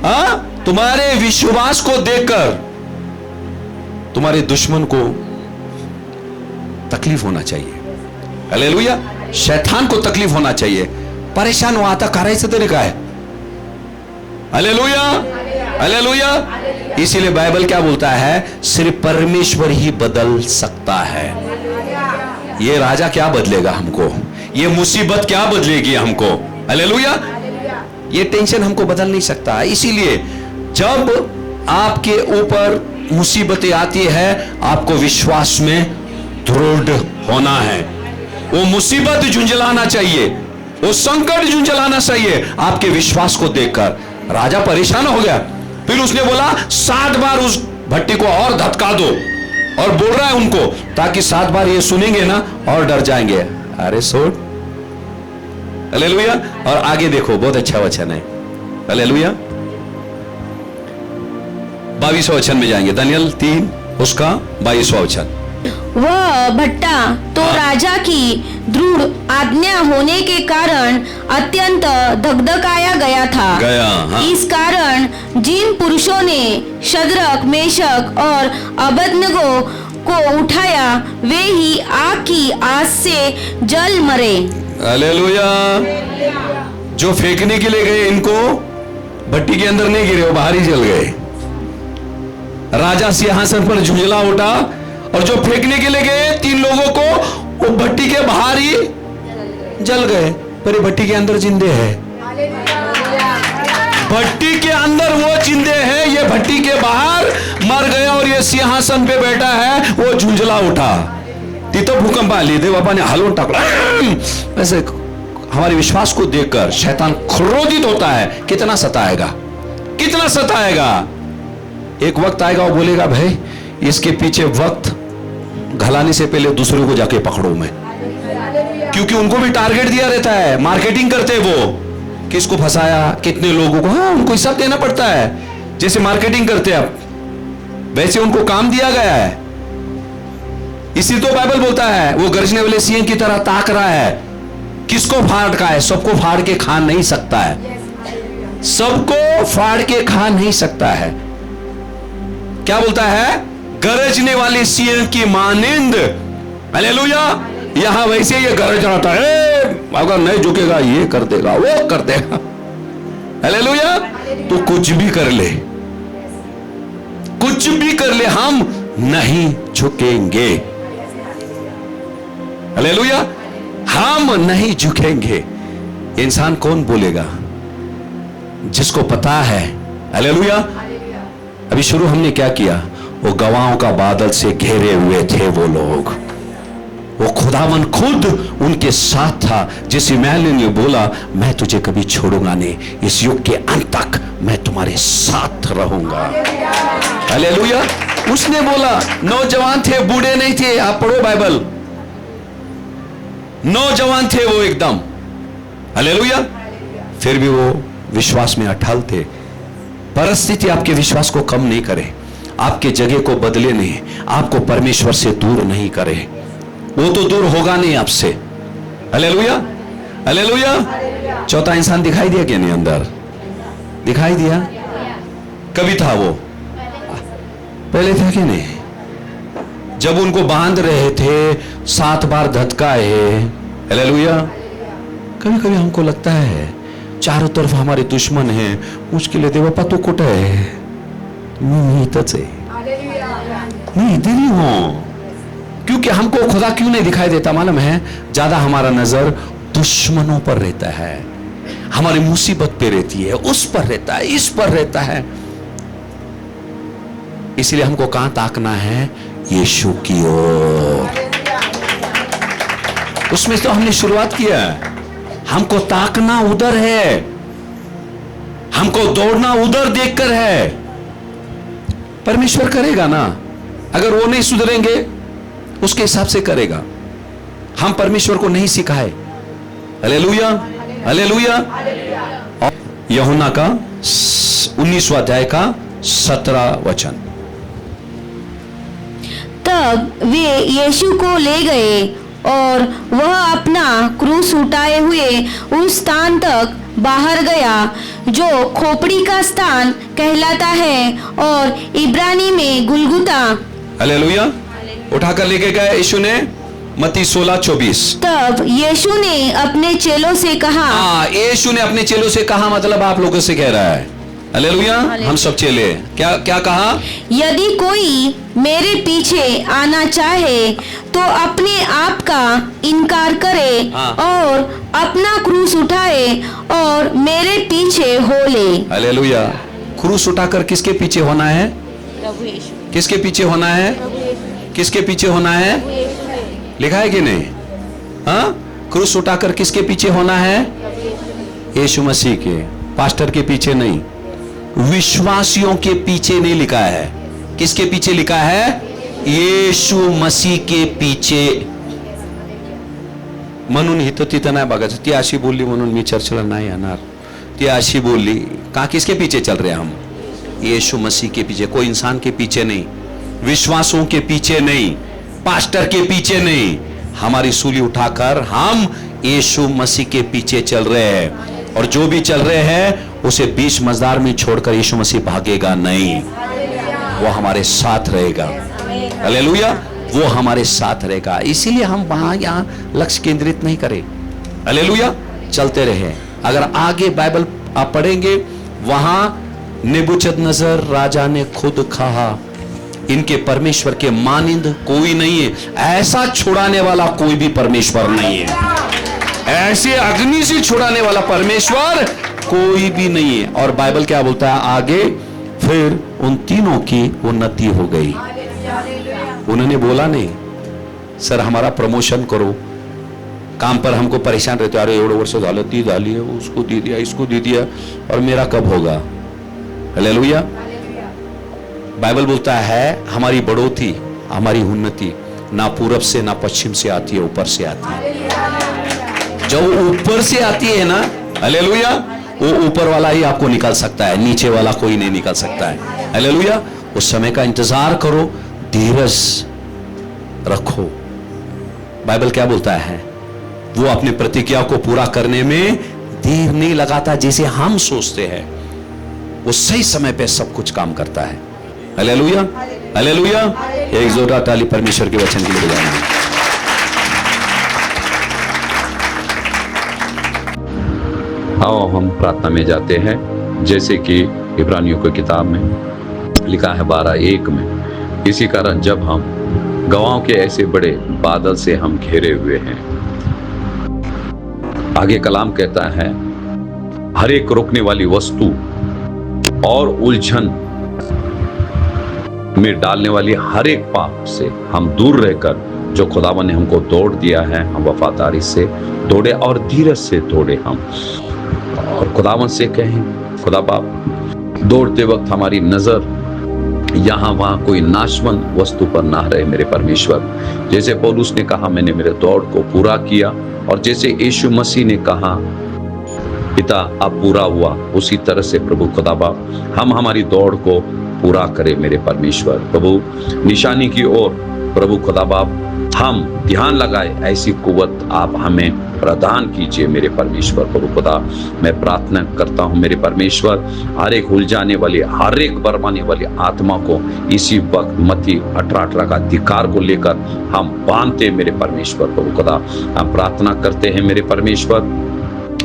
हाँ? तुम्हारे विश्वास को देखकर तुम्हारे दुश्मन को तकलीफ होना चाहिए। हालेलुया। शैतान को तकलीफ होना चाहिए। परेशान हुआ था, करायचं तरी काय? हालेलुया। हालेलुया। इसीलिए बाइबल क्या बोलता है? सिर्फ परमेश्वर ही बदल सकता है। ये राजा क्या बदलेगा हमको? ये मुसीबत क्या बदलेगी हमको? हालेलुया। ये टेंशन हमको बदल नहीं सकता। इसीलिए जब आपके ऊपर मुसीबतें आती है, आपको विश्वास में दृढ़ होना है। वो मुसीबत झुंझलाना चाहिए, वो संकट झुंझलाना चाहिए आपके विश्वास को देखकर। राजा परेशान हो गया, फिर उसने बोला 7 बार उस भट्टी को और धक्का दो, और बोल रहा है उनको, ताकि 7 बार ये सुनेंगे ना और डर जाएंगे। अरे सोड। हालेलुया। और आगे देखो, बहुत अच्छा वचन है। हालेलुया। 22वां वचन में जाएंगे, दानियल 3 उसका 22वां वचन। वह भट्टा तो राजा की दृढ़ आज्ञा होने के कारण अत्यंत धकधकाया गया था। हाँ। इस कारण जिन पुरुषों ने शद्रक, मेशक और अबेदनगो को उठाया, वे ही आग की आग से जल मरे। हालेलुया। जो फेंकने के लिए गए, इनको भट्टी के अंदर नहीं गिरे, वो बाहर ही जल गए। राजा सिंहासन पर झुंझला उठा, और जो फेंकने के लिए गए 3 लोगों को, वो भट्टी के बाहर ही जल गए, पर ये भट्टी के अंदर जिंदे हैं। भट्टी के अंदर वो जिंदे हैं, ये भट्टी के बाहर मर गए, और ये सिंहासन पे बैठा है, वो झुंझला उठा। तिथं भूकंप आली, देवबापाने हलवून टाकला। ऐसे हमारे विश्वास को देखकर शैतान क्रोधित होता है। कितना सताएगा, कितना सताएगा। एक वक्त आएगा, वो बोलेगा भाई इसके पीछे वक्त घलाने से पहले दूसरों को जाके पकड़ो मैं, क्योंकि उनको भी टारगेट दिया रहता है। मार्केटिंग करते हैं वो, किसको फंसाया, कितने लोगों को। हाँ, उनको हिसाब देना पड़ता है। जैसे मार्केटिंग करते हैं आप, वैसे उनको काम दिया गया है। इसी तो बाइबल बोलता है, वो गरजने वाले सिंह की तरह ताक रहा है। किसको फाड़ का है? सबको फाड़ के खा नहीं सकता है, सबको फाड़ के खा नहीं सकता है। क्या बोलता है? गरजने वाले सिंह की मानिंद। हालेलुया। यहां वैसे ये गरज रहा था, अगर नहीं झुकेगा ये कर देगा, वो कर देगा। हालेलुया। तो कुछ भी कर ले, कुछ भी कर ले, हम नहीं झुकेंगे। हालेलुया। हम नहीं झुकेंगे। इंसान कौन बोलेगा? जिसको पता है। हालेलुया। अभी शुरू हमने क्या किया? वो गवाहों का बादल से घेरे हुए थे वो लोग। वो खुदावन खुद उनके साथ था। जिस इमैनुएल ने बोला, मैं तुझे कभी छोड़ूंगा नहीं, इस युग के अंत तक मैं तुम्हारे साथ रहूंगा। हालेलुया। उसने बोला, नौजवान थे, बूढ़े नहीं थे। आप पढ़ो बाइबल, नौजवान थे वो एकदम। हालेलुया। फिर भी वो विश्वास में अटल थे। परिस्थिति आपके विश्वास को कम नहीं करे, आपके जगह को बदले नहीं, आपको परमेश्वर से दूर नहीं करे। वो तो दूर होगा नहीं आपसे। हालेलुया। हालेलुया। चौथा इंसान दिखाई दिया क्या? नहीं, अंदर दिखाई दिया। कभी था वो? पहले था कि नहीं? जब उनको बांध रहे थे, 7 बार धक्काए। हालेलुया। कभी कभी हमको लगता है चारों तरफ हमारे दुश्मन हैं, मुश्किलें देवा पातो कुठं आहे? मी इथंच आहे, मैं इधर ही हूं। क्योंकि हमको खुदा क्यों नहीं दिखाई देता मालूम है? ज्यादा हमारा नजर दुश्मनों पर रहता है, हमारी मुसीबत पे रहती है, उस पर रहता है, इस पर रहता है। इसलिए हमको कहां ताकना है? यीशु की ओर। उसमें तो हमने शुरुआत किया, हमको ताकना उधर है, हमको दौड़ना उधर देखकर है। परमेश्वर करेगा ना, अगर वो नहीं सुधरेंगे उसके हिसाब से करेगा। हम परमेश्वर को नहीं सिखाए। हालेलुया। हालेलुया। यूहन्ना का 19वां अध्याय का 17 वचन। तब वे यीशु को ले गए और वह अपना क्रूस उठाए हुए उस स्थान तक बाहर गया जो खोपड़ी का स्थान कहलाता है और इब्रानी में गुलगुता। हालेलुया। उठाकर लेके गए यीशु ने। मत्ती 16:24। तब यीशु ने अपने चेलों से कहा। यीशु ने अपने चेलों से कहा, मतलब आप लोगों से कह रहा है। हालेलुया। हम सब चेले। क्या क्या कहा? यदि कोई मेरे पीछे आना चाहे तो अपने आप का इनकार करे और अपना क्रूस उठाए और मेरे पीछे हो ले। हालेलुया। क्रूस उठाकर किसके पीछे होना है? प्रभु यीशु। किसके पीछे होना है? किसके पीछे होना है? लिखा है कि नहीं? हाँ, क्रूस उठाकर किसके पीछे होना है? यीशु मसीह के। पास्टर के पीछे नहीं, विश्वासियों के पीछे नहीं लिखा है। किसके पीछे लिखा है? यीशु मसीह के पीछे। म्हणून हिथं तिथं नाही बघायचं, ती अशी बोलली म्हणून मी चर्चला नाही येणार, ती अशी बोलली। कहा किसके पीछे चल रहे हैं हम? यीशु मसीह के पीछे। कोई इंसान के पीछे नहीं, विश्वासों के पीछे नहीं, पास्टर के पीछे नहीं। हमारी सूली उठाकर हम यीशु मसीह के पीछे चल रहे हैं, और जो भी चल रहे हैं उसे बीच मजदार में छोड़कर यीशु मसीह भागेगा नहीं, वो हमारे साथ रहेगा। हालेलुया। वो हमारे साथ रहेगा। इसीलिए हम वहां यहां लक्ष्य केंद्रित नहीं करें। हालेलुया। चलते रहे। अगर आगे बाइबल आप पढ़ेंगे, वहां नेबूकदनेस्सर राजा ने खुद कहा, इनके परमेश्वर के मानिंद कोई नहीं है, ऐसा छुड़ाने वाला कोई भी परमेश्वर नहीं है, ऐसे अग्नि से छुड़ाने वाला परमेश्वर कोई भी नहीं है। और बाइबल क्या बोलता है आगे? फिर उन तीनों की उन्नति हो गई। उन्होंने बोला नहीं, सर हमारा प्रमोशन करो, काम पर हमको परेशान रहते, अरे एवढं वर्ष झालं, ती झाली है, उसको दे दिया, इसको दे दिया, और मेरा कब होगा? हालेलुया। बाइबल बोलता है हमारी बढ़ोतरी, हमारी उन्नति ना पूरब से ना पश्चिम से आती है, ऊपर से आती है। जो ऊपर से आती है ना, हालेलुया, वो ऊपर वाला ही आपको निकाल सकता है, नीचे वाला कोई नहीं निकाल सकता है। हालेलुया। उस समय का इंतजार करो, धीरज रखो। बाइबल क्या बोलता है? वो अपनी प्रतिज्ञा को पूरा करने में देर नहीं लगाता जैसे हम सोचते हैं, वो सही समय पे सब कुछ काम करता है। Hallelujah, hallelujah. एक जोरदार ताली परमेश्वर के वचन के लिए बजाना। आओ हम प्रार्थना में जाते हैं, जैसे कि इब्रानियों की किताब में लिखा है 12:1 में, इसी कारण जब हम गवाहों के ऐसे बड़े बादल से हम घेरे हुए हैं। आगे कलाम कहता है, हर एक रोकने वाली वस्तु और उलझन में डालने वाली हर एक पाप से हम दूर रहकर जो खुदावन ने हमको दौड़ दिया है, हम वफादारी से दौड़े और धीरज से दौड़े हम, और खुदावन से कहें, खुदा बाप, दौड़ते वक्त हमारी नजर यहाँ वहाँ कोई नाशवंत वस्तु पर ना रहे मेरे परमेश्वर। जैसे पौलुस ने कहा, मैंने मेरे दौड़ को पूरा किया, और जैसे यीशु मसीह ने कहा, पिता अब पूरा हुआ, उसी तरह से प्रभु खुदा बाप हम हमारी दौड़ को पूरा करें मेरे परमेश्वर। प्रभु निशानी की ओर प्रभु खुदा बाप हम ध्यान लगाए, ऐसी कुव्वत आप हमें प्रदान कीजिए मेरे परमेश्वर। प्रभु खुदा मैं प्रार्थना करता हूँ मेरे परमेश्वर, हर एक उलझाने वाली, हर एक बरमाने वाली आत्मा को इसी वक्त मत्ती 18:18 का अधिकार को लेकर हम बांधते मेरे परमेश्वर। प्रभु खुदा हम प्रार्थना करते हैं मेरे परमेश्वर,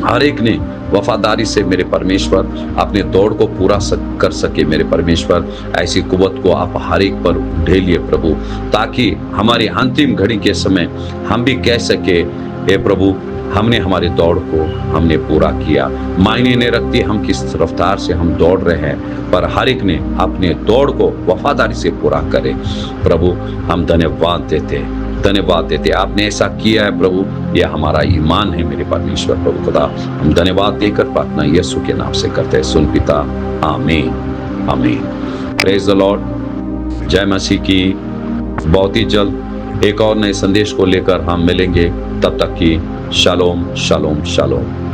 हर एक ने वफादारी से मेरे परमेश्वर अपने दौड़ को पूरा कर सके मेरे परमेश्वर। ऐसी कुव्वत को आप हर एक पर ढेलिए प्रभु, ताकि हमारी अंतिम घड़ी के समय हम भी कह सके, हे प्रभु हमने हमारी दौड़ को हमने पूरा किया। मायने नहीं रखती हम किस रफ्तार से हम दौड़ रहे हैं, पर हर एक ने अपने दौड़ को वफादारी से पूरा करे। प्रभु हम धन्यवाद देते हैं, धन्यवाद देते, आपने ऐसा किया है प्रभु, यह हमारा ईमान है मेरे परमेश्वर। प्रभु खुदा हम धन्यवाद देकर प्रार्थना यीशु के नाम से करते हैं, सुन पिता, आमीन, आमीन। Praise the Lord. जय मसीह की। बहुत ही जल्द एक और नए संदेश को लेकर हम मिलेंगे, तब तक की शालोम, शालोम, शालोम।